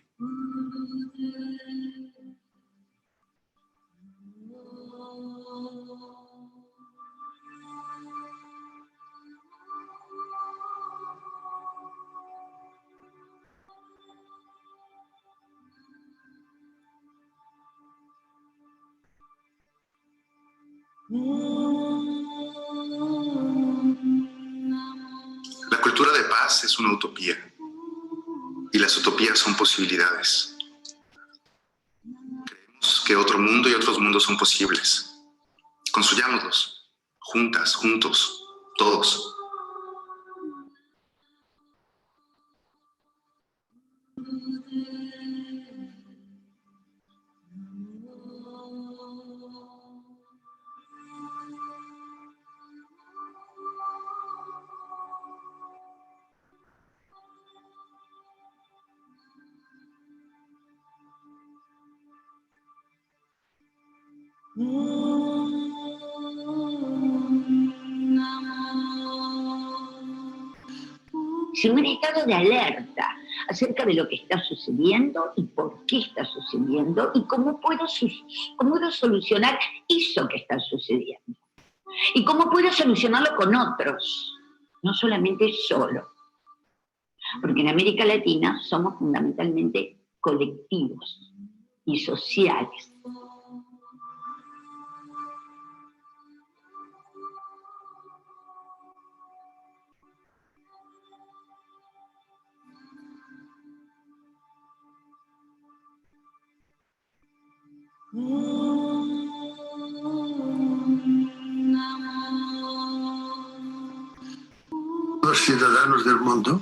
La cultura de paz es una utopía, y las utopías son posibilidades. Creemos que otro mundo y otros mundos son posibles. Construyámoslos, juntas, juntos, todos. Sin un estado de alerta acerca de lo que está sucediendo y por qué está sucediendo y cómo puedo solucionar eso que está sucediendo. Y cómo puedo solucionarlo con otros, no solamente solo. Porque en América Latina somos fundamentalmente colectivos y sociales. Los ciudadanos del mundo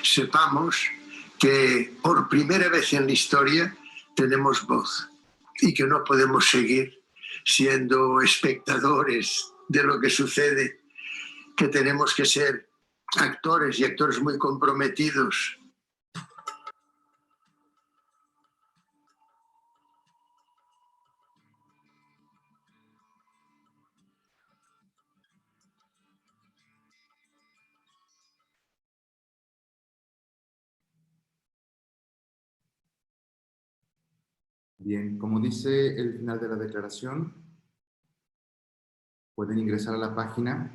sepamos que por primera vez en la historia tenemos voz y que no podemos seguir siendo espectadores de lo que sucede, que tenemos que ser actores y actores muy comprometidos. Bien, como dice el final de la declaración, pueden ingresar a la página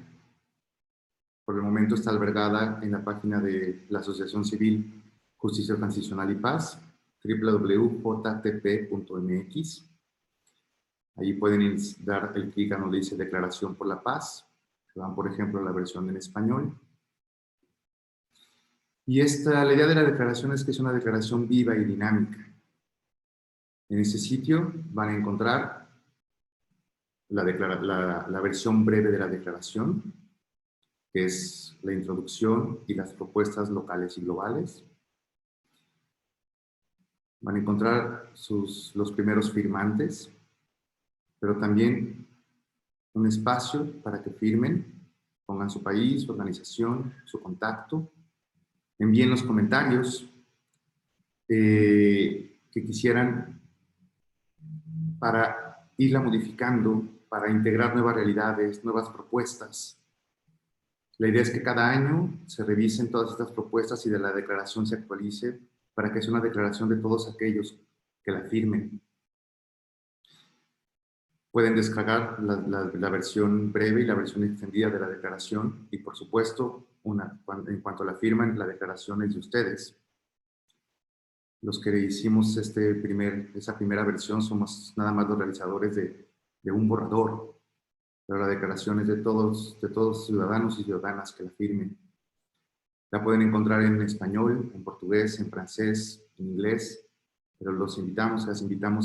por el momento está albergada en la página de la Asociación Civil Justicia Transicional y Paz, www.jtp.mx. Ahí pueden dar el clic a donde dice Declaración por la Paz. Se van, por ejemplo, a la versión en español. Y la idea de la declaración es que es una declaración viva y dinámica. En ese sitio van a encontrar la versión breve de la declaración, que es la introducción y las propuestas locales y globales. Van a encontrar los primeros firmantes, pero también un espacio para que firmen, pongan su país, su organización, su contacto, envíen los comentarios que quisieran para irla modificando, para integrar nuevas realidades, nuevas propuestas. La idea es que cada año se revisen todas estas propuestas y de la declaración se actualice para que sea una declaración de todos aquellos que la firmen. Pueden descargar la versión breve y la versión extendida de la declaración y, por supuesto, en cuanto la firman, la declaración es de ustedes. Los que hicimos esa primera versión somos nada más los realizadores de un borrador, pero la declaración es de todos ciudadanos y ciudadanas que la firmen. La pueden encontrar en español, en portugués, en francés, en inglés, pero las invitamos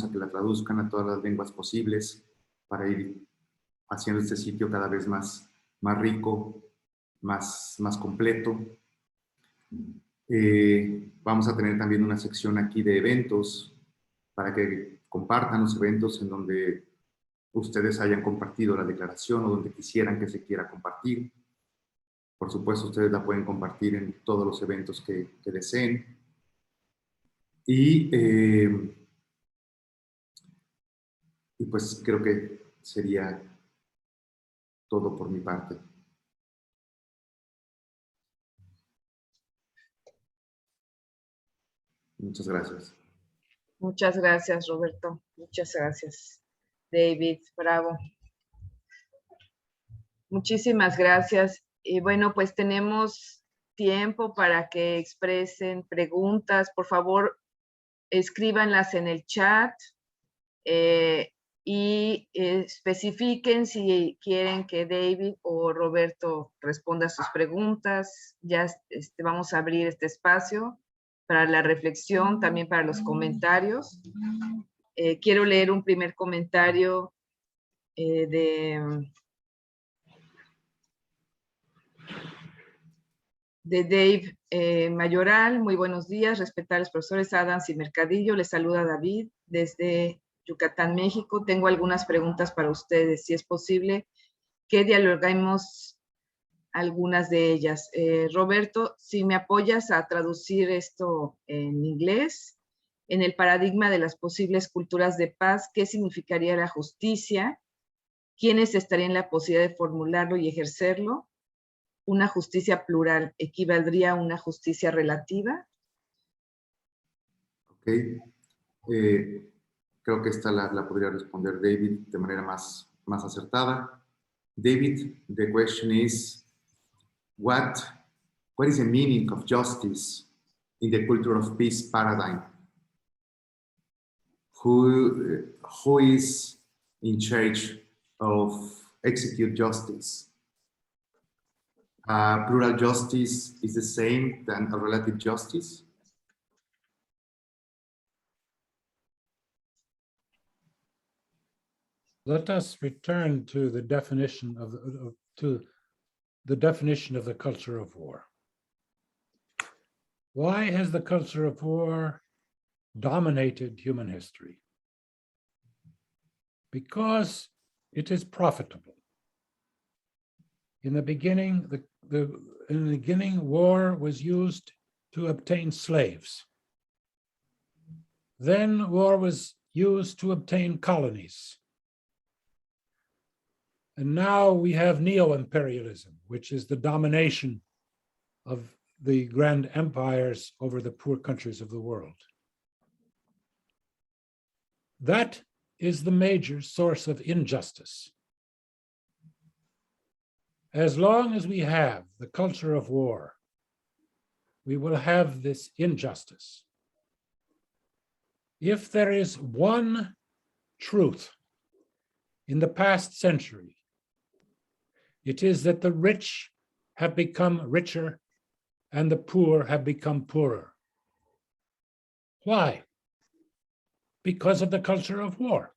a que la traduzcan a todas las lenguas posibles para ir haciendo este sitio cada vez más rico, más completo. Vamos a tener también una sección aquí de eventos para que compartan los eventos en donde ustedes hayan compartido la declaración o donde quisieran que se quiera compartir. Por supuesto, ustedes la pueden compartir en todos los eventos que deseen. Y pues creo que sería todo por mi parte. Muchas gracias. Muchas gracias, Roberto. Muchas gracias, David. Bravo. Muchísimas gracias. Y bueno, pues tenemos tiempo para que expresen preguntas. Por favor, escríbanlas en el chat y especifiquen si quieren que David o Roberto responda a sus preguntas. Ya vamos a abrir este espacio para la reflexión, también para los comentarios. Quiero leer un primer comentario de Dave Mayoral. Muy buenos días, respetables profesores Adams y Mercadillo. Les saluda David desde Yucatán, México. Tengo algunas preguntas para ustedes, si es posible que dialoguemos algunas de ellas. Roberto, si me apoyas a traducir esto en inglés, en el paradigma de las posibles culturas de paz, ¿qué significaría la justicia? ¿Quiénes estarían en la posibilidad de formularlo y ejercerlo? ¿Una justicia plural equivaldría a una justicia relativa? Ok. Creo que esta la podría responder David de manera más acertada. David, the question is, what is the meaning of justice in the culture of peace paradigm? Who is in charge of execute justice? Plural justice is the same than a relative justice? Let us return to the definition of the culture of war. Why has the culture of war dominated human history? Because it is profitable. In the beginning, war was used to obtain slaves. Then war was used to obtain colonies. And now we have neo-imperialism, which is the domination of the grand empires over the poor countries of the world. That is the major source of injustice. as long as we have the culture of war, we will have this injustice. If there is one truth in the past century, it is that the rich have become richer and the poor have become poorer. Why? Because of the culture of war.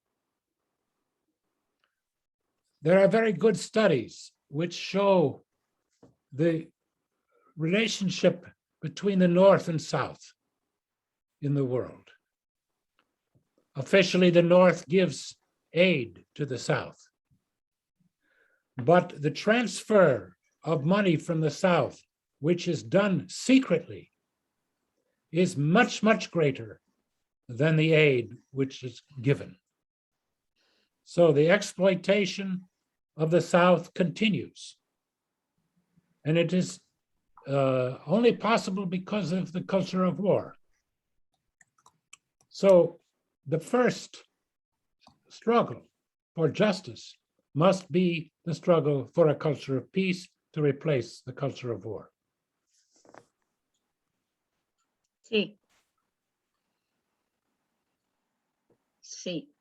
There are very good studies which show the relationship between the North and South in the world. Officially, the North gives aid to the South, but the transfer of money from the South, which is done secretly, is much, much greater than the aid which is given. So the exploitation of the South continues. And it is only possible because of the culture of war. So the first struggle for justice must be the struggle for a culture of peace to replace the culture of war. Sí. Sí.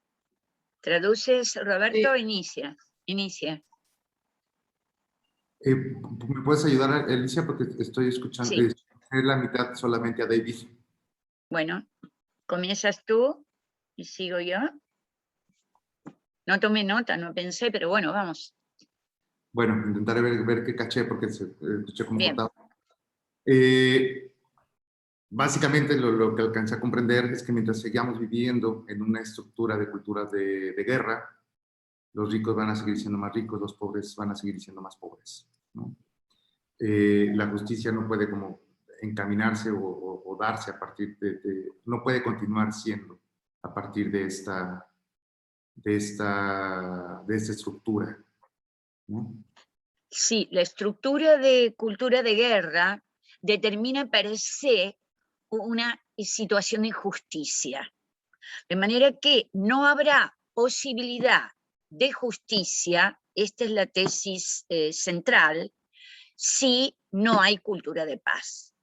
¿Traduces, Roberto? Sí. Inicia. Inicia. ¿Me puedes ayudar, Alicia? Porque estoy escuchando, Sí. escuché la mitad solamente a David. Bueno, comienzas tú y sigo yo. No tomé nota, no pensé, pero bueno, vamos. Bueno, intentaré ver qué caché porque escuché como Bien. cortado. Básicamente lo que alcancé a comprender es que mientras sigamos viviendo en una estructura de cultura de guerra, los ricos van a seguir siendo más ricos, los pobres van a seguir siendo más pobres, ¿no? La justicia no puede como encaminarse o darse a partir no puede continuar siendo a partir de esta estructura, ¿no? Sí, la estructura de cultura de guerra determina per se una situación de injusticia. De manera que no habrá posibilidad de justicia, esta es la tesis central, si no hay cultura de paz.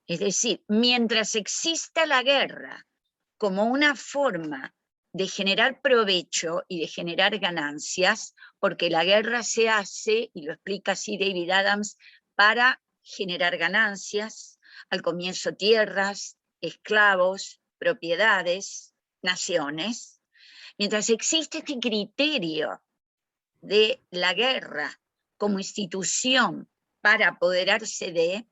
Es decir, mientras exista la guerra como una forma de generar provecho y de generar ganancias, porque la guerra se hace, y lo explica así David Adams, para generar ganancias, al comienzo tierras, esclavos, propiedades, naciones. Mientras existe este criterio de la guerra como institución para apoderarse de,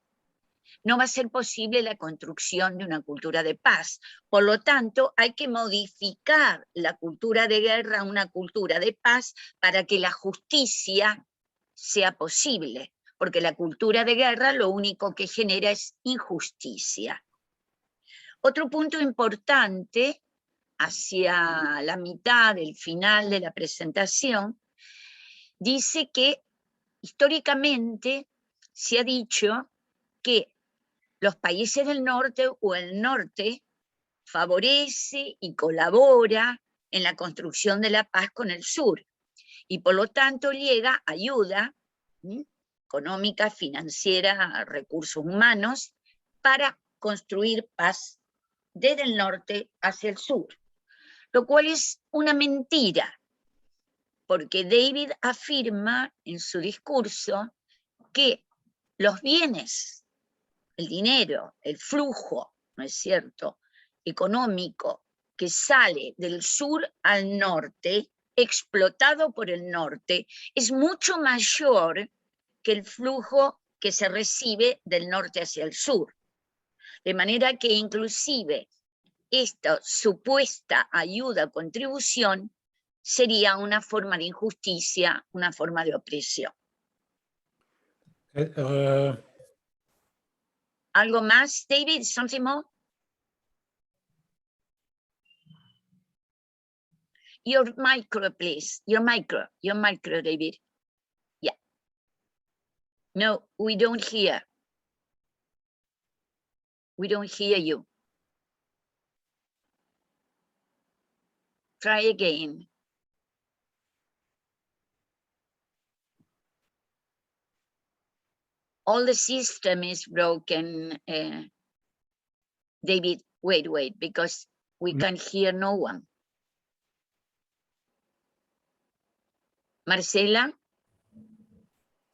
no va a ser posible la construcción de una cultura de paz. Por lo tanto, hay que modificar la cultura de guerra a una cultura de paz para que la justicia sea posible, porque la cultura de guerra lo único que genera es injusticia. Otro punto importante, hacia la mitad del final de la presentación, dice que históricamente se ha dicho que los países del norte o el norte favorece y colabora en la construcción de la paz con el sur, y por lo tanto llega ayuda económica, financiera, recursos humanos, para construir paz desde el norte hacia el sur, lo cual es una mentira, porque David afirma en su discurso que los bienes, el dinero, el flujo, ¿no es cierto?, económico que sale del sur al norte, explotado por el norte, es mucho mayor que el flujo que se recibe del norte hacia el sur. De manera que inclusive esta supuesta ayuda, contribución, sería una forma de injusticia, una forma de opresión. ¿Algo más, David? Something more? Your micro, please. Your micro, David. Yeah. No, we don't hear. We don't hear you. Try again. all the system is broken. David, wait, because we can hear no one. Marcela.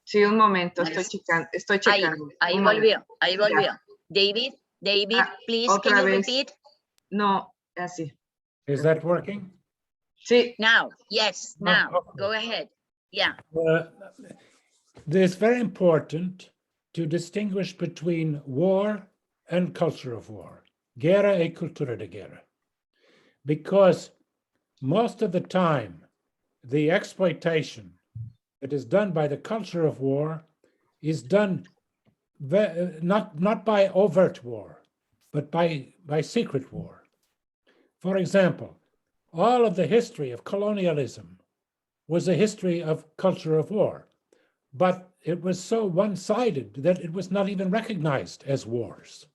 Sí, un momento, estoy checando. Ahí Un volvió, momento. ahí volvió. Ya. David, please, otra can you vez. repeat? No, así. Is that working? Sí. Now, yes, No, now, okay. go ahead. Yeah. It's very important to distinguish between war and culture of war, guerra y cultura de guerra, because most of the time, the exploitation that is done by the culture of war is done not by overt war, but by secret war. For example, all of the history of colonialism was a history of culture of war, but it was so one-sided that it was not even recognized as wars,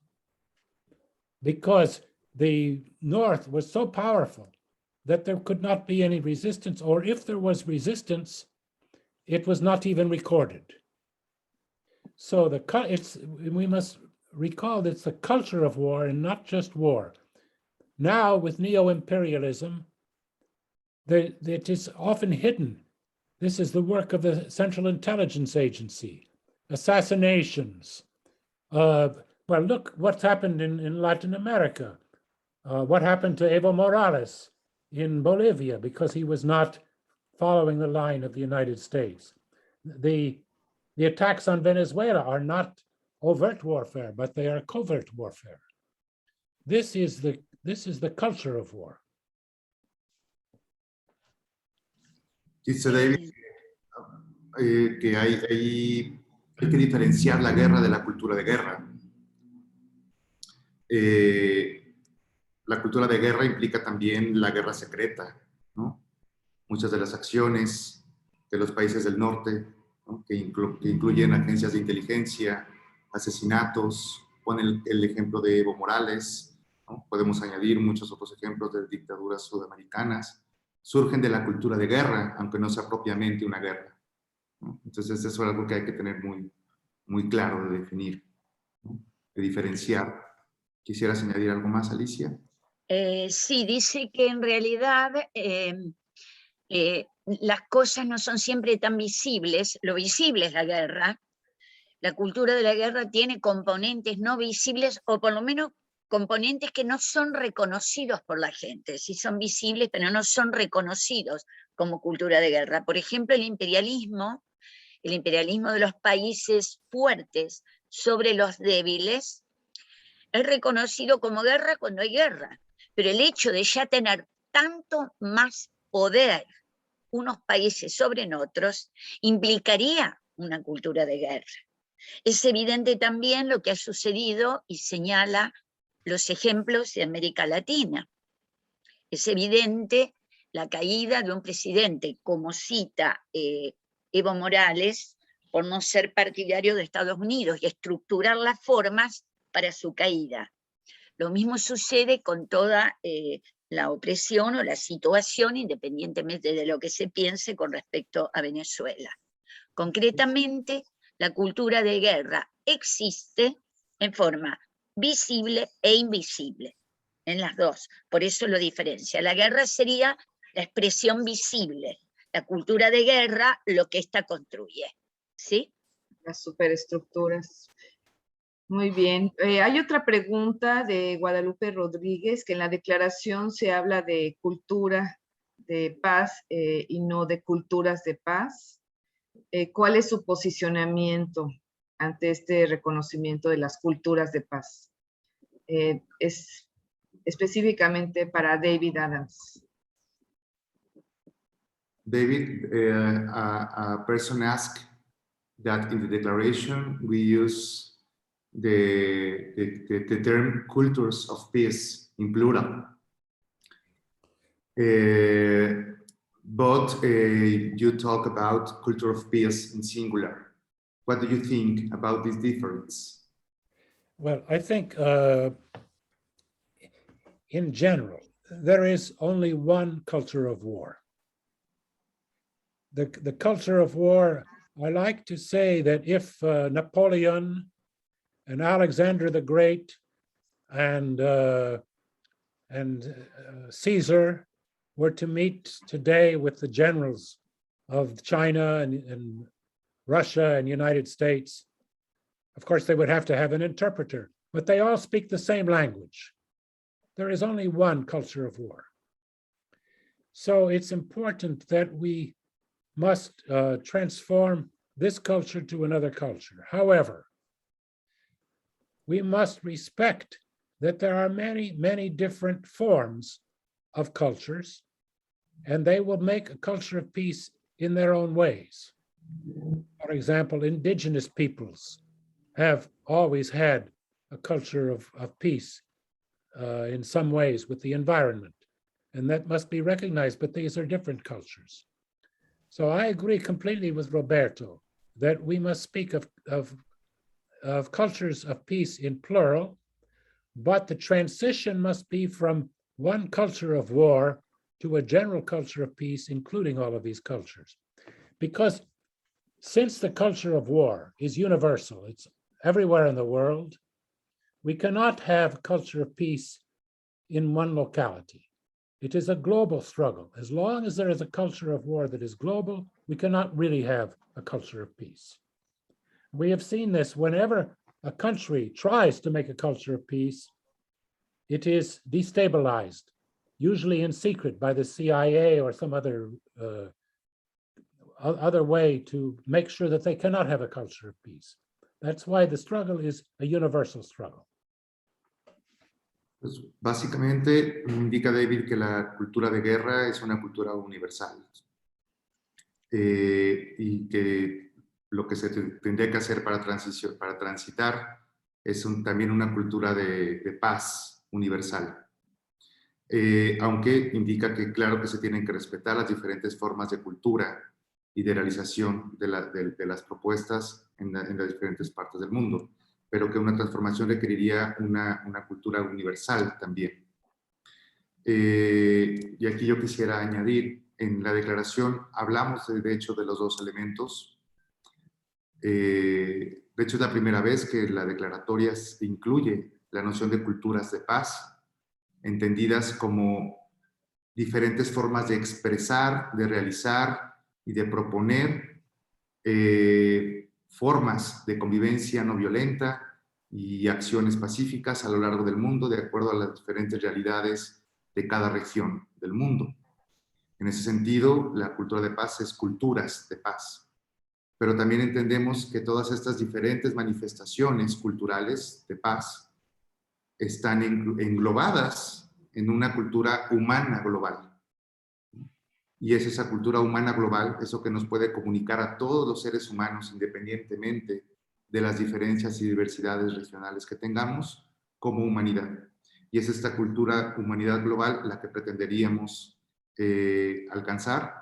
because the North was so powerful that there could not be any resistance, or if there was resistance, it was not even recorded. So we must recall that it's the culture of war and not just war. Now with neo-imperialism, it is often hidden. This is the work of the Central Intelligence Agency, assassinations. Well, look what's happened in Latin America. What happened to Evo Morales in Bolivia because he was not following the line of the United States. The attacks on Venezuela are not overt warfare, but they are covert warfare. This is the culture of war. Dice David que hay que diferenciar la guerra de la cultura de guerra. La cultura de guerra implica también la guerra secreta, ¿no? Muchas de las acciones de los países del norte, ¿no? que incluyen agencias de inteligencia, asesinatos, ponen el ejemplo de Evo Morales, ¿no? Podemos añadir muchos otros ejemplos de dictaduras sudamericanas, surgen de la cultura de guerra, aunque no sea propiamente una guerra, ¿no? Entonces eso es algo que hay que tener muy claro de definir, ¿no? De diferenciar. ¿Quisieras añadir algo más, Alicia? Sí, dice que en realidad las cosas no son siempre tan visibles. Lo visible es la guerra. La cultura de la guerra tiene componentes no visibles, o por lo menos componentes que no son reconocidos por la gente. Sí son visibles, pero no son reconocidos como cultura de guerra. Por ejemplo, el imperialismo de los países fuertes sobre los débiles, es reconocido como guerra cuando hay guerra. Pero el hecho de ya tener tanto más poder unos países sobre otros implicaría una cultura de guerra. Es evidente también lo que ha sucedido y señala los ejemplos de América Latina. Es evidente la caída de un presidente, como cita Evo Morales, por no ser partidario de Estados Unidos y estructurar las formas para su caída. Lo mismo sucede con toda la opresión o la situación, independientemente de lo que se piense con respecto a Venezuela. Concretamente, la cultura de guerra existe en forma visible e invisible, en las dos. Por eso lo diferencia. La guerra sería la expresión visible, la cultura de guerra lo que ésta construye. ¿Sí? Las superestructuras. Muy bien. Hay otra pregunta de Guadalupe Rodríguez, que en la declaración se habla de cultura de paz y no de culturas de paz. ¿Cuál es su posicionamiento ante este reconocimiento de las culturas de paz? Es específicamente para David Adams. David, a person asked that in the declaration we use the term cultures of peace in plural. But you talk about culture of peace in singular. What do you think about this difference? Well, I think in general, there is only one culture of war. The culture of war I like to say that if Napoleon and Alexander the Great and Caesar were to meet today with the generals of China and Russia and United States, of course, they would have to have an interpreter, but they all speak the same language. There is only one culture of war. So it's important that we must transform this culture to another culture. However, we must respect that there are many, many different forms of cultures, and they will make a culture of peace in their own ways. For example, indigenous peoples have always had a culture of peace in some ways with the environment, and that must be recognized, but these are different cultures. So I agree completely with Roberto that we must speak of cultures of peace in plural, but the transition must be from one culture of war to a general culture of peace, including all of these cultures. Because since the culture of war is universal, it's everywhere in the world, we cannot have a culture of peace in one locality. It is a global struggle. As long as there is a culture of war that is global, we cannot really have a culture of peace. We have seen this whenever a country tries to make a culture of peace, it is destabilized, usually in secret by the CIA or some other way to make sure that they cannot have a culture of peace. That's why the struggle is a universal struggle. Pues básicamente indica David que la cultura de guerra es una cultura universal y que lo que se tendría que hacer para transitar es también una cultura de paz universal. Aunque indica que claro que se tienen que respetar las diferentes formas de cultura y de realización de las propuestas en las diferentes partes del mundo, pero que una transformación requeriría una cultura universal también. Y aquí yo quisiera añadir, en la declaración hablamos de hecho de los dos elementos. De hecho es la primera vez que la declaratoria incluye la noción de culturas de paz, entendidas como diferentes formas de expresar, de realizar y de proponer formas de convivencia no violenta y acciones pacíficas a lo largo del mundo de acuerdo a las diferentes realidades de cada región del mundo. En ese sentido, la cultura de paz es culturas de paz. Pero también entendemos que todas estas diferentes manifestaciones culturales de paz están englobadas en una cultura humana global. Y es esa cultura humana global, eso que nos puede comunicar a todos los seres humanos, independientemente de las diferencias y diversidades regionales que tengamos, como humanidad. Y es esta cultura, humanidad global, la que pretenderíamos alcanzar,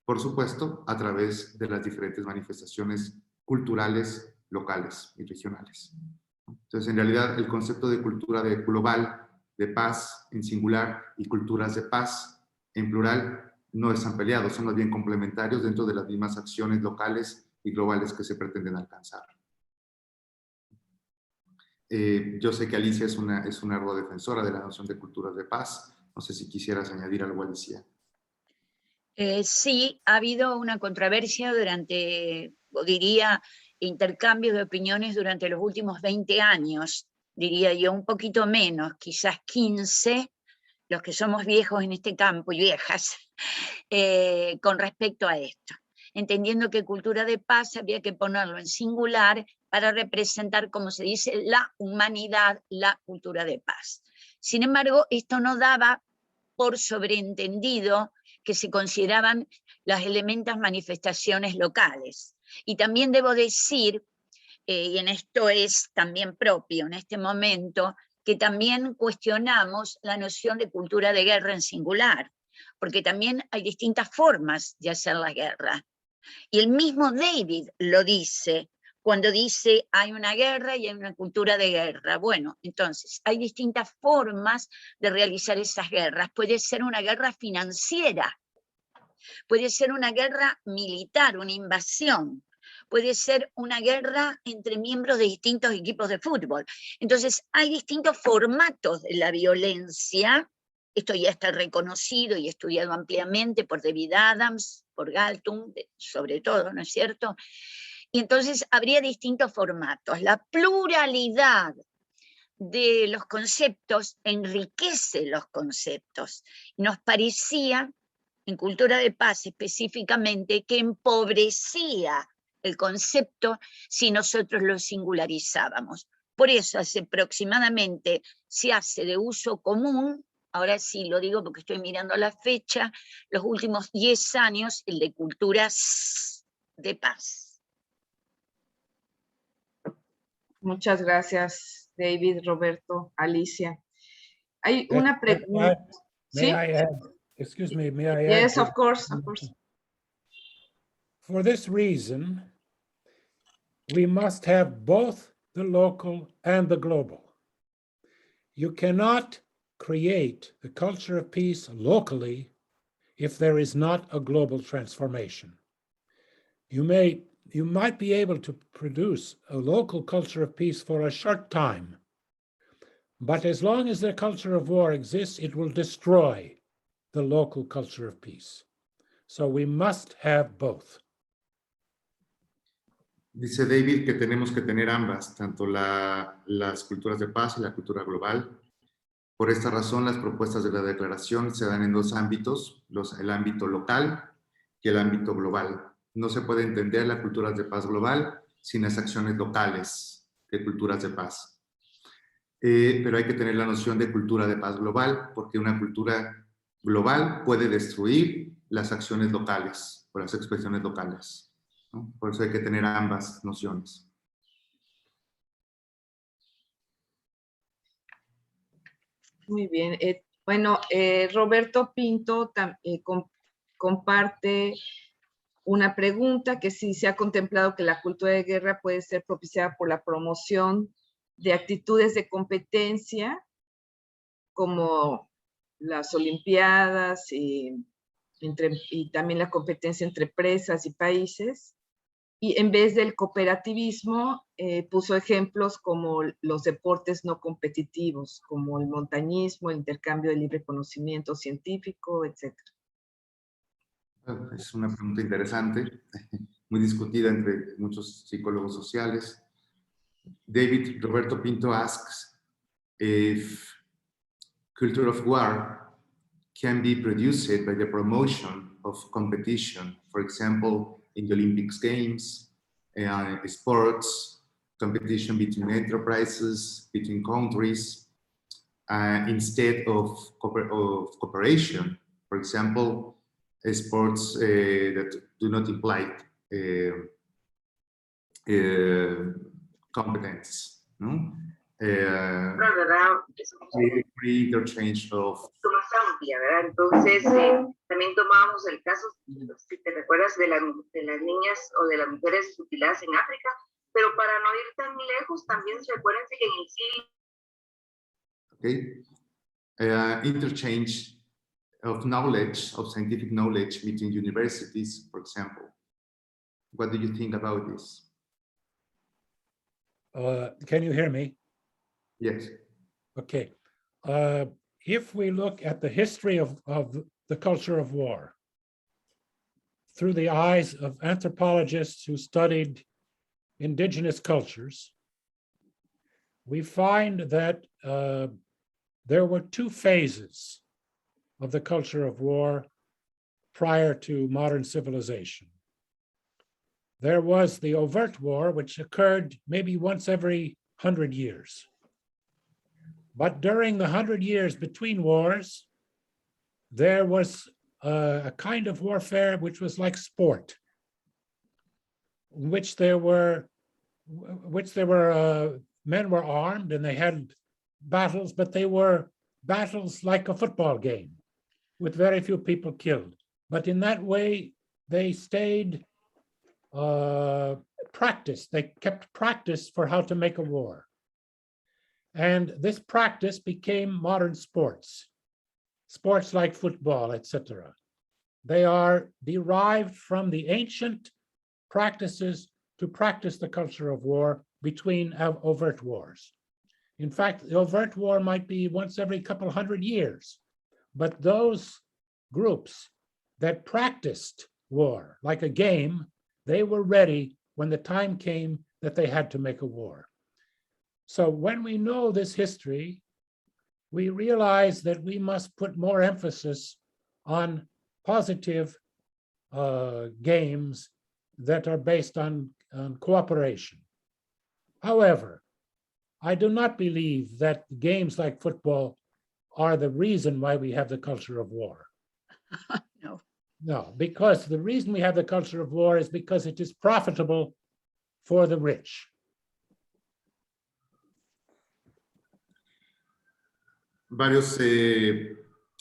por supuesto, a través de las diferentes manifestaciones culturales, locales y regionales. Entonces, en realidad, el concepto de cultura global, de paz en singular, y culturas de paz en plural, no están peleados, son más bien complementarios dentro de las mismas acciones locales y globales que se pretenden alcanzar. Yo sé que Alicia es una ardua defensora de la noción de culturas de paz. No sé si quisieras añadir algo, Alicia. Sí, ha habido una controversia durante, o diría, intercambios de opiniones durante los últimos 20 años, diría yo, un poquito menos, quizás 15, los que somos viejos en este campo y viejas, con respecto a esto, entendiendo que cultura de paz había que ponerlo en singular para representar, como se dice, la humanidad, la cultura de paz. Sin embargo, esto no daba por sobreentendido que se consideraban los elementos manifestaciones locales. Y también debo decir, y en esto es también propio en este momento, que también cuestionamos la noción de cultura de guerra en singular, porque también hay distintas formas de hacer la guerra. Y el mismo David lo dice, cuando dice hay una guerra y hay una cultura de guerra. Bueno, entonces hay distintas formas de realizar esas guerras. Puede ser una guerra financiera, puede ser una guerra militar, una invasión, puede ser una guerra entre miembros de distintos equipos de fútbol. Entonces, hay distintos formatos de la violencia. Esto ya está reconocido y estudiado ampliamente por David Adams, por Galtung, sobre todo, ¿no es cierto? Y entonces habría distintos formatos. La pluralidad de los conceptos enriquece los conceptos. Nos parecía, en cultura de paz específicamente, que empobrecía el concepto si nosotros lo singularizábamos. Por eso hace aproximadamente, se hace de uso común, ahora sí lo digo porque estoy mirando la fecha, los últimos 10 años, el de culturas de paz. Muchas gracias, David, Roberto, Alicia. Hay una pregunta. May ¿Sí? I add, excuse me, may I add? Yes, to- of course, of course. For this reason, we must have both the local and the global. You cannot create the culture of peace locally if there is not a global transformation. You might be able to produce a local culture of peace for a short time, but as long as the culture of war exists, it will destroy the local culture of peace. So we must have both. Dice David que tenemos que tener ambas, tanto las culturas de paz y la cultura global. Por esta razón, las propuestas de la declaración se dan en dos ámbitos, el ámbito local y el ámbito global. No se puede entender la cultura de paz global sin las acciones locales de culturas de paz. Pero hay que tener la noción de cultura de paz global, porque una cultura global puede destruir las acciones locales o las expresiones locales, ¿no? Por eso hay que tener ambas nociones. Muy bien. Bueno, Roberto Pinto comparte una pregunta que si se ha contemplado que la cultura de guerra puede ser propiciada por la promoción de actitudes de competencia como las Olimpiadas y también la competencia entre empresas y países. Y en vez del cooperativismo, puso ejemplos como los deportes no competitivos, como el montañismo, el intercambio de libre conocimiento científico, etc. Es una pregunta interesante, muy discutida entre muchos psicólogos sociales. David Roberto Pinto asks if culture of war can be produced by the promotion of competition, for example, in the Olympic Games, sports, competition between enterprises, between countries, instead of cooperation. For example, sports that do not imply competence, no? Free interchange of... más amplia, ¿verdad? Entonces, también tomábamos el caso, si te recuerdas, de las niñas o de las mujeres mutiladas en África, pero para no ir tan lejos, también recuérdense que en el siglo... Okay. Interchange of knowledge, of scientific knowledge between universities, for example. What do you think about this? Can you hear me? Yes. Okay. If we look at the history of the culture of war through the eyes of anthropologists who studied indigenous cultures, we find that there were two phases of the culture of war prior to modern civilization. There was the overt war, which occurred maybe once every 100 years. But during the 100 years between wars, there was a kind of warfare which was like sport, in which there were men were armed and they had battles, but they were battles like a football game with very few people killed. But in that way, they stayed practice. They kept practice for how to make a war. And this practice became modern sports like football, etc. They are derived from the ancient practices to practice the culture of war between overt wars. In fact, the overt war might be once every couple hundred years, but those groups that practiced war like a game, they were ready when the time came that they had to make a war. So when we know this history, we realize that we must put more emphasis on positive games that are based on cooperation. However, I do not believe that games like football are the reason why we have the culture of war. No. No, because the reason we have the culture of war is because it is profitable for the rich. Varios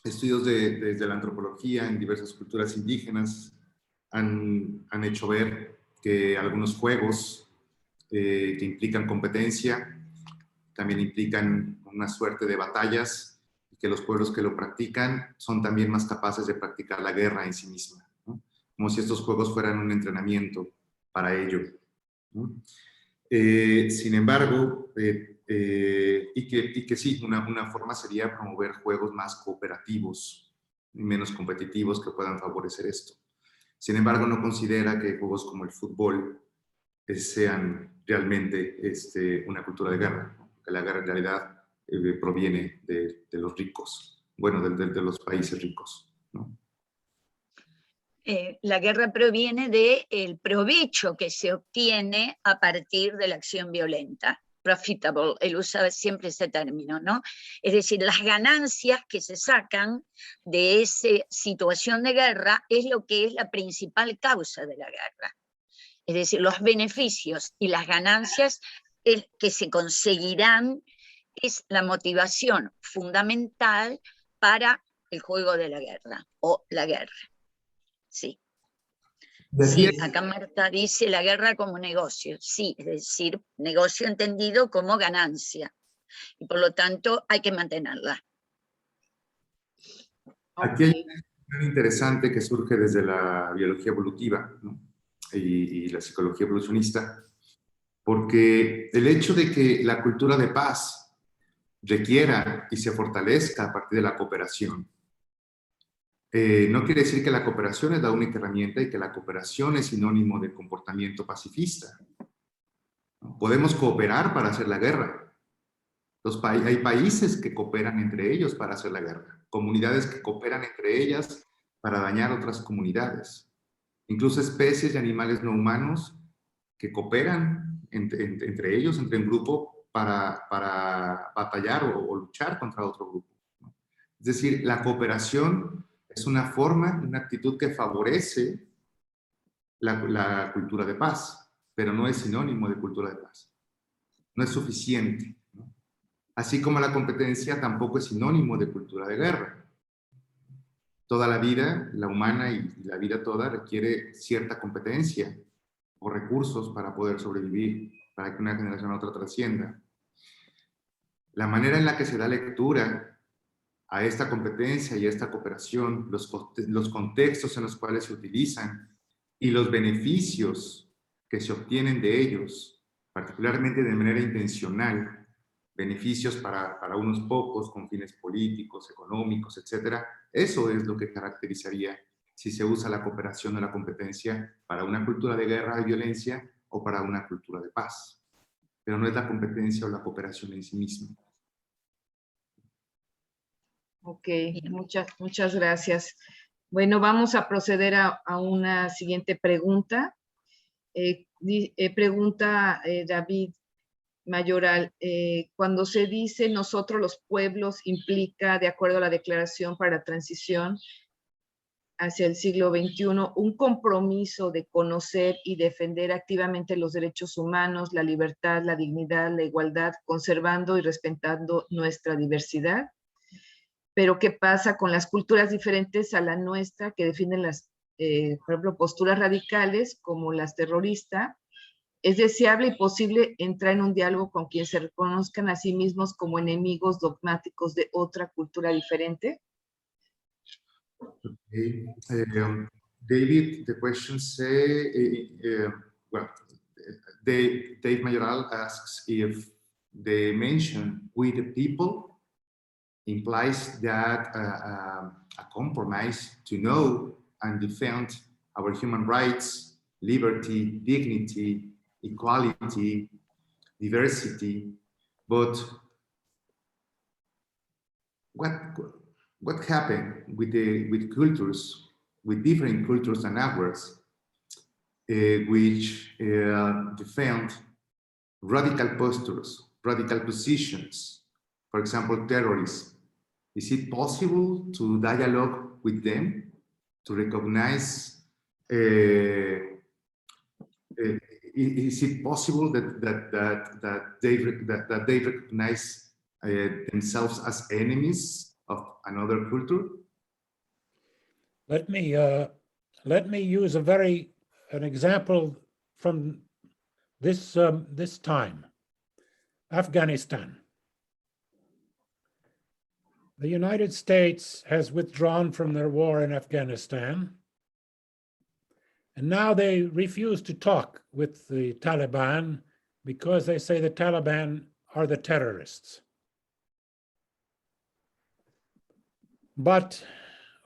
estudios desde la antropología en diversas culturas indígenas han hecho ver que algunos juegos que implican competencia también implican una suerte de batallas, y que los pueblos que lo practican son también más capaces de practicar la guerra en sí misma, ¿no? Como si estos juegos fueran un entrenamiento para ello, ¿no? Sin embargo, y que sí, una forma sería promover juegos más cooperativos y menos competitivos que puedan favorecer esto. Sin embargo, no considera que juegos como el fútbol sean realmente una cultura de guerra, ¿no? Que la guerra en realidad proviene de los ricos, bueno, de los países ricos, ¿no? La guerra proviene del provecho que se obtiene a partir de la acción violenta. Profitable, él usa siempre ese término, ¿no? Es decir, las ganancias que se sacan de esa situación de guerra es lo que es la principal causa de la guerra. Es decir, los beneficios y las ganancias que se conseguirán es la motivación fundamental para el juego de la guerra o la guerra. Sí. Sí, acá Marta dice la guerra como negocio. Sí, es decir, negocio entendido como ganancia. Y por lo tanto hay que mantenerla. Aquí hay una cuestión interesante que surge desde la biología evolutiva, ¿no? y la psicología evolucionista, porque el hecho de que la cultura de paz requiera y se fortalezca a partir de la cooperación, no quiere decir que la cooperación es la única herramienta y que la cooperación es sinónimo de comportamiento pacifista. Podemos cooperar para hacer la guerra. Hay países que cooperan entre ellos para hacer la guerra, comunidades que cooperan entre ellas para dañar otras comunidades, incluso especies de animales no humanos que cooperan entre ellos, entre un grupo, para batallar o luchar contra otro grupo, ¿no? Es decir, la cooperación es una forma, una actitud que favorece la cultura de paz, pero no es sinónimo de cultura de paz. No es suficiente, ¿no? Así como la competencia tampoco es sinónimo de cultura de guerra. Toda la vida, la humana y la vida toda, requiere cierta competencia o recursos para poder sobrevivir, para que una generación a otra trascienda. La manera en la que se da lectura a esta competencia y a esta cooperación, los contextos en los cuales se utilizan y los beneficios que se obtienen de ellos, particularmente de manera intencional, beneficios para unos pocos con fines políticos, económicos, etc. Eso es lo que caracterizaría si se usa la cooperación o la competencia para una cultura de guerra y violencia o para una cultura de paz. Pero no es la competencia o la cooperación en sí misma. Ok, muchas gracias. Bueno, vamos a proceder a una siguiente pregunta. Pregunta David Mayoral, cuando se dice nosotros los pueblos, implica, de acuerdo a la Declaración para la Transición hacia el siglo XXI, un compromiso de conocer y defender activamente los derechos humanos, la libertad, la dignidad, la igualdad, conservando y respetando nuestra diversidad. Pero ¿qué pasa con las culturas diferentes a la nuestra que defienden las, por ejemplo, posturas radicales como las terroristas? ¿Es deseable y posible entrar en un diálogo con quienes se reconozcan a sí mismos como enemigos dogmáticos de otra cultura diferente? Okay. David, the question say, well, Dave Mayoral asks if the mention "we the people" implies that a compromise to know and defend our human rights, liberty, dignity, equality, diversity, but what happened with cultures, with different cultures and networks, which defend radical postures, radical positions, for example, terrorism? Is it possible to dialogue with them, to recognize? Is it possible that they recognize themselves as enemies of another culture? Let me use an example from this time, Afghanistan. The United States has withdrawn from their war in Afghanistan, and now they refuse to talk with the Taliban because they say the Taliban are the terrorists. But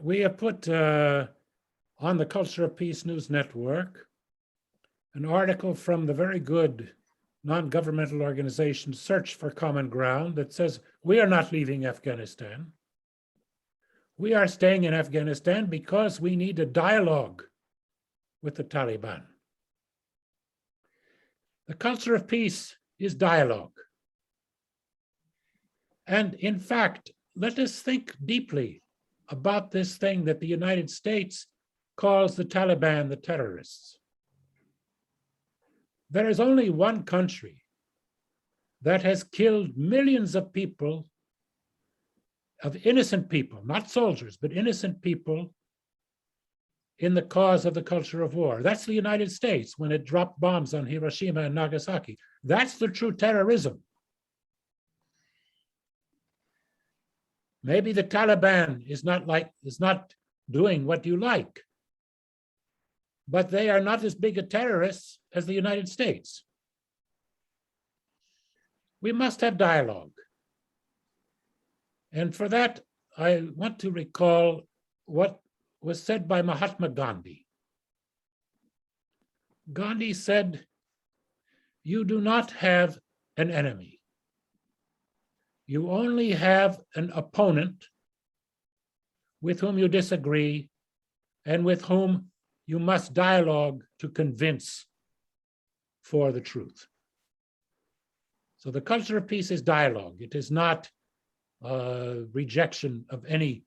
we have put on the Culture of Peace News Network an article from the very good non-governmental organization Search for Common Ground that says we are not leaving Afghanistan. We are staying in Afghanistan because we need a dialogue with the Taliban. The culture of peace is dialogue. And in fact, let us think deeply about this thing that the United States calls the Taliban the terrorists. There is only one country that has killed millions of people, of innocent people, not soldiers, but innocent people in the cause of the culture of war. That's the United States when it dropped bombs on Hiroshima and Nagasaki. That's the true terrorism. Maybe the Taliban is not doing what you like, but they are not as big a terrorists as the United States. We must have dialogue. And for that, I want to recall what was said by Mahatma Gandhi. Gandhi said, "You do not have an enemy. You only have an opponent with whom you disagree and with whom you must dialogue to convince for the truth." So the culture of peace is dialogue. It is not rejection of any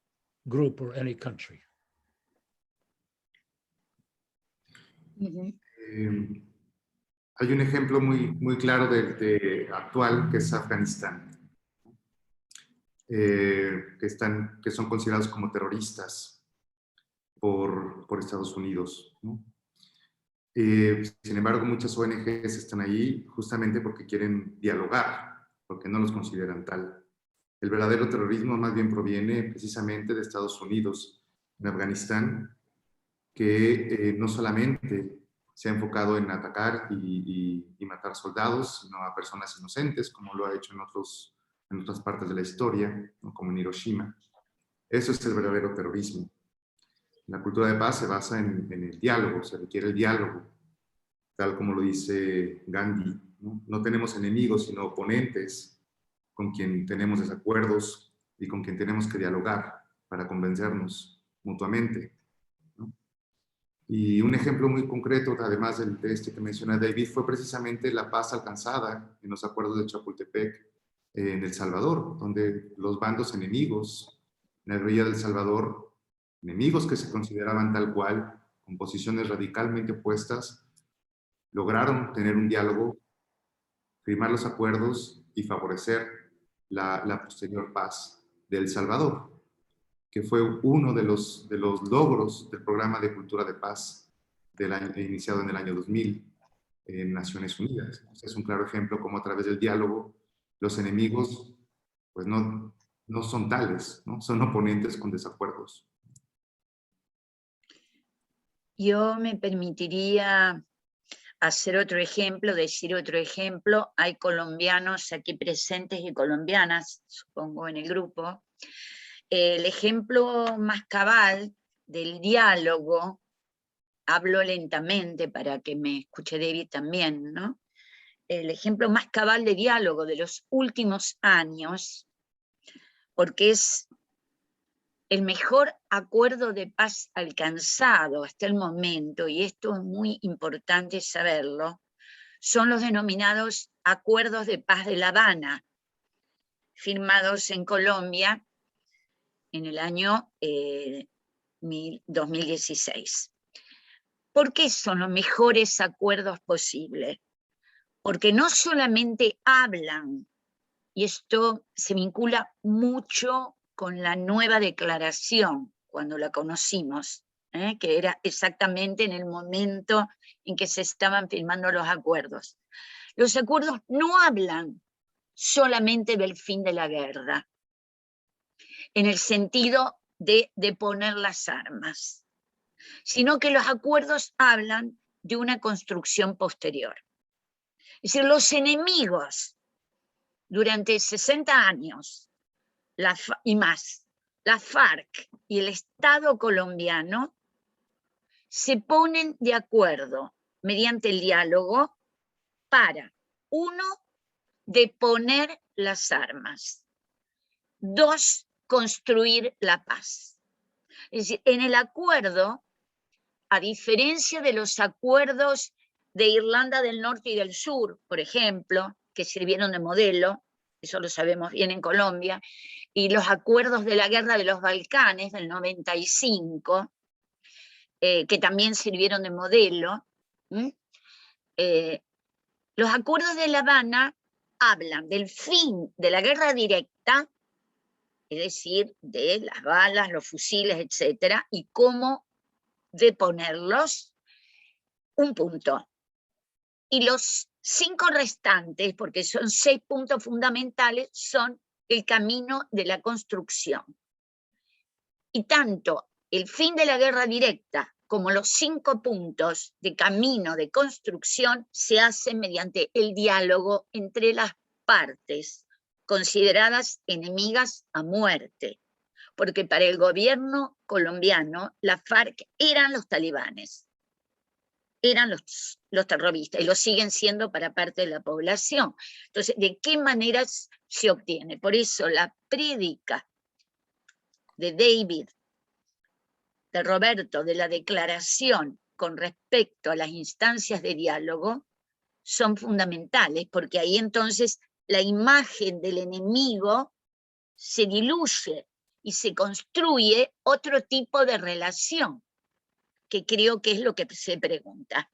group or any country. Hay un ejemplo muy claro de actual que es Afganistán, que son considerados como terroristas por Estados Unidos, ¿no? Sin embargo, muchas ONGs están ahí justamente porque quieren dialogar, porque no los consideran tal. El verdadero terrorismo más bien proviene precisamente de Estados Unidos en Afganistán, que no solamente se ha enfocado en atacar y matar soldados, sino a personas inocentes, como lo ha hecho en otras partes de la historia, ¿no? Como en Hiroshima. Eso es el verdadero terrorismo. La cultura de paz se basa en el diálogo, se requiere el diálogo, tal como lo dice Gandhi, ¿no? No tenemos enemigos, sino oponentes con quien tenemos desacuerdos y con quien tenemos que dialogar para convencernos mutuamente, ¿no? Y un ejemplo muy concreto, además de este que menciona David, fue precisamente la paz alcanzada en los acuerdos de Chapultepec en El Salvador, donde los bandos enemigos en la guerrilla del Salvador, enemigos que se consideraban tal cual, con posiciones radicalmente opuestas, lograron tener un diálogo, firmar los acuerdos y favorecer la posterior paz de El Salvador, que fue uno de los logros del programa de cultura de paz iniciado en el año 2000 en Naciones Unidas. Es un claro ejemplo cómo a través del diálogo los enemigos pues no son tales, ¿no? Son oponentes con desacuerdos. Yo me permitiría hacer otro ejemplo, decir otro ejemplo. Hay colombianos aquí presentes y colombianas, supongo, en el grupo. El ejemplo más cabal del diálogo, hablo lentamente para que me escuche David también, ¿no? El ejemplo más cabal de diálogo de los últimos años, porque es el mejor acuerdo de paz alcanzado hasta el momento, y esto es muy importante saberlo, son los denominados Acuerdos de Paz de La Habana, firmados en Colombia en el año 2016. ¿Por qué son los mejores acuerdos posibles? Porque no solamente hablan, y esto se vincula mucho con la nueva declaración, cuando la conocimos, que era exactamente en el momento en que se estaban firmando los acuerdos. Los acuerdos no hablan solamente del fin de la guerra, en el sentido de poner las armas, sino que los acuerdos hablan de una construcción posterior. Es decir, los enemigos durante 60 años y más, la FARC y el Estado colombiano se ponen de acuerdo mediante el diálogo para, 1, deponer las armas, 2, construir la paz. Es decir, en el acuerdo, a diferencia de los acuerdos de Irlanda del Norte y del Sur, por ejemplo, que sirvieron de modelo, eso lo sabemos bien en Colombia, y los acuerdos de la guerra de los Balcanes del 95, que también sirvieron de modelo. Los acuerdos de La Habana hablan del fin de la guerra directa, es decir, de las balas, los fusiles, etcétera, y cómo deponerlos, un punto. Y los 5 restantes, porque son 6 puntos fundamentales, son el camino de la construcción. Y tanto el fin de la guerra directa como los 5 puntos de camino de construcción se hacen mediante el diálogo entre las partes consideradas enemigas a muerte, porque para el gobierno colombiano la FARC eran los talibanes, eran los terroristas, y lo siguen siendo para parte de la población. Entonces, ¿de qué maneras se obtiene? Por eso la prédica de David, de Roberto, de la declaración con respecto a las instancias de diálogo, son fundamentales, porque ahí entonces la imagen del enemigo se diluye y se construye otro tipo de relación, que creo que es lo que se pregunta.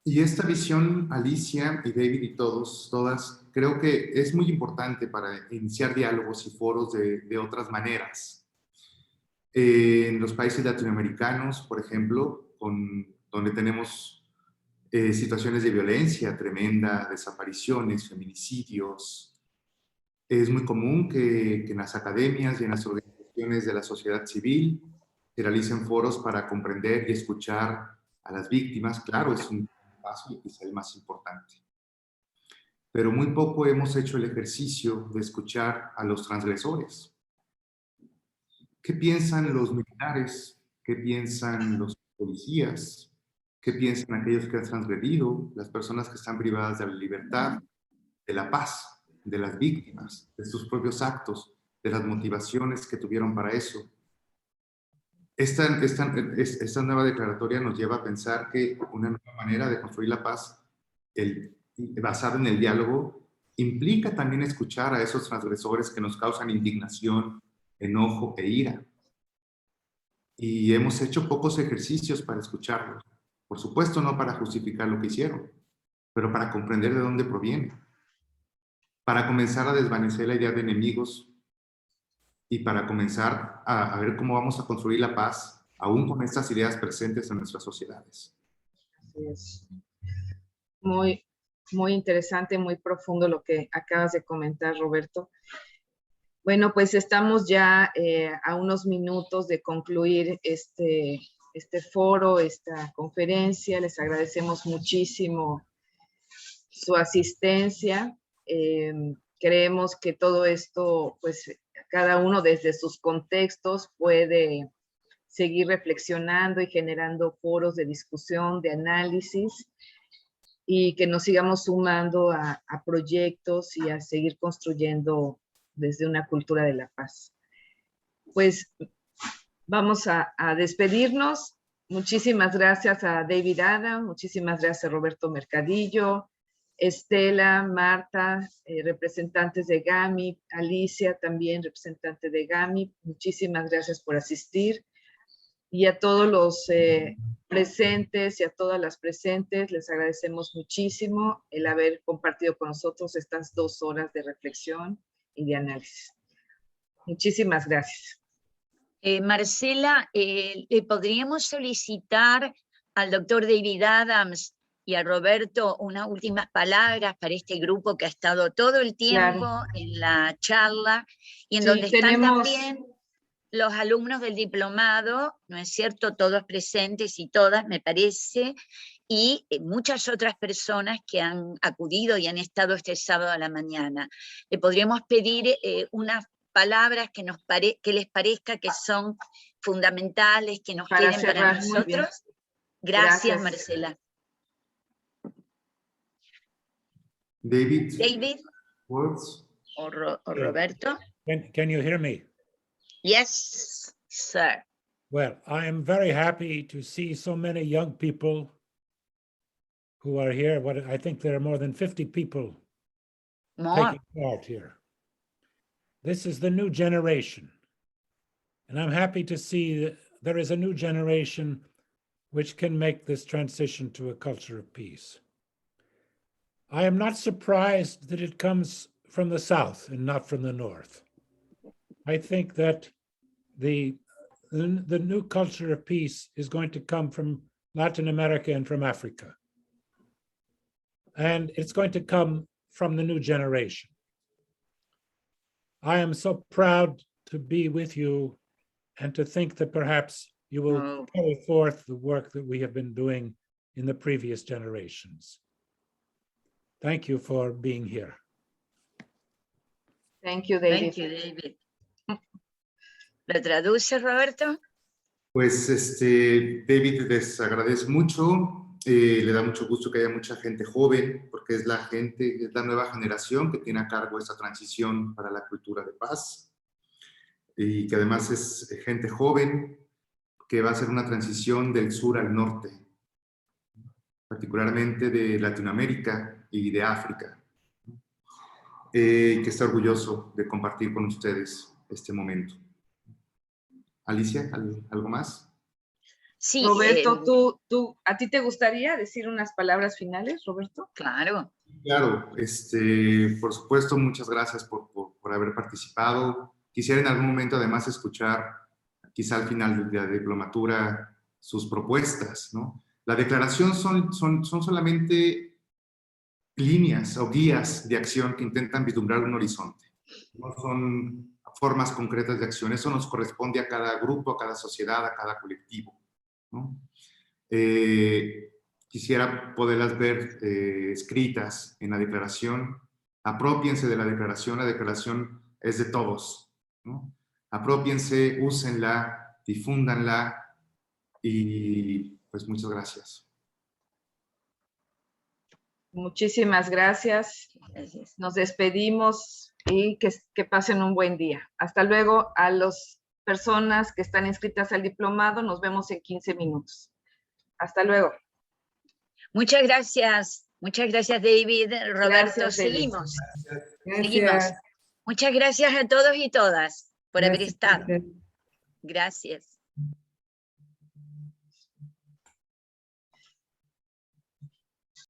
Y esta visión, Alicia y David y todas, creo que es muy importante para iniciar diálogos y foros de otras maneras. En los países latinoamericanos, por ejemplo, donde tenemos situaciones de violencia tremenda, desapariciones, feminicidios, es muy común que en las academias y en las organizaciones de la sociedad civil se realicen foros para comprender y escuchar a las víctimas. Claro, es un paso y quizá el más importante. Pero muy poco hemos hecho el ejercicio de escuchar a los transgresores. ¿Qué piensan los militares? ¿Qué piensan los policías? ¿Qué piensan aquellos que han transgredido? Las personas que están privadas de la libertad, de la paz, de las víctimas, de sus propios actos, de las motivaciones que tuvieron para eso. Esta nueva declaratoria nos lleva a pensar que una nueva manera de construir la paz, basada en el diálogo, implica también escuchar a esos transgresores que nos causan indignación, enojo e ira. Y hemos hecho pocos ejercicios para escucharlos. Por supuesto, no para justificar lo que hicieron, pero para comprender de dónde proviene. Para comenzar a desvanecer la idea de enemigos y para comenzar a ver cómo vamos a construir la paz, aún con estas ideas presentes en nuestras sociedades. Así es. Muy interesante, muy profundo lo que acabas de comentar, Roberto. Bueno, pues estamos ya a unos minutos de concluir este foro, esta conferencia. Les agradecemos muchísimo su asistencia. Creemos que todo esto, pues cada uno desde sus contextos puede seguir reflexionando y generando foros de discusión, de análisis, y que nos sigamos sumando a proyectos y a seguir construyendo desde una cultura de la paz. Pues vamos a despedirnos. Muchísimas gracias a David Adam, muchísimas gracias a Roberto Mercadillo, Estela, Marta, representantes de GAMI, Alicia también representante de GAMI, muchísimas gracias por asistir. Y a todos los presentes y a todas las presentes, les agradecemos muchísimo el haber compartido con nosotros estas 2 horas de reflexión y de análisis. Muchísimas gracias. Marcela, le podríamos solicitar al doctor David Adams y a Roberto unas últimas palabras para este grupo que ha estado todo el tiempo en la charla y en donde están también los alumnos del diplomado, ¿no es cierto? Todos presentes y todas, me parece, y muchas otras personas que han acudido y han estado este sábado a la mañana. Le podríamos pedir unas palabras que les parezca que son fundamentales, que nos queden para nosotros. Gracias, Marcela. David? Words? O Roberto? Can you hear me? Yes, sir. Well, I am very happy to see so many young people who are here. I think there are more than 50 people taking part here. This is the new generation. And I'm happy to see that there is a new generation which can make this transition to a culture of peace. I am not surprised that it comes from the South and not from the North. I think that the new culture of peace is going to come from Latin America and from Africa. And it's going to come from the new generation. I am so proud to be with you and to think that perhaps you will carry forth the work that we have been doing in the previous generations. Thank you for being here. Thank you, David. Thank you, David. ¿Lo traduce, Roberto? Pues David les agradece mucho, le da mucho gusto que haya mucha gente joven, porque es la nueva generación que tiene a cargo esta transición para la cultura de paz, y que además es gente joven que va a hacer una transición del sur al norte, particularmente de Latinoamérica y de África, que está orgulloso de compartir con ustedes este momento. Alicia, ¿algo más? Sí. Roberto, ¿a ti te gustaría decir unas palabras finales, Roberto? Claro. Claro, por supuesto, muchas gracias por haber participado. Quisiera en algún momento además escuchar, quizá al final de la diplomatura, sus propuestas, ¿no? La declaración son solamente líneas o guías de acción que intentan vislumbrar un horizonte. No son formas concretas de acción. Eso nos corresponde a cada grupo, a cada sociedad, a cada colectivo, ¿no? Quisiera poderlas ver escritas en la declaración. Apropiense de la declaración es de todos, ¿no? Apropiense, úsenla, difúndanla y pues muchas gracias. Muchísimas gracias. Nos despedimos y que pasen un buen día. Hasta luego a las personas que están inscritas al diplomado. Nos vemos en 15 minutos. Hasta luego. Muchas gracias. Muchas gracias, David. Roberto, gracias, seguimos. Gracias. Seguimos. Muchas gracias a todos y todas por haber estado. Gracias.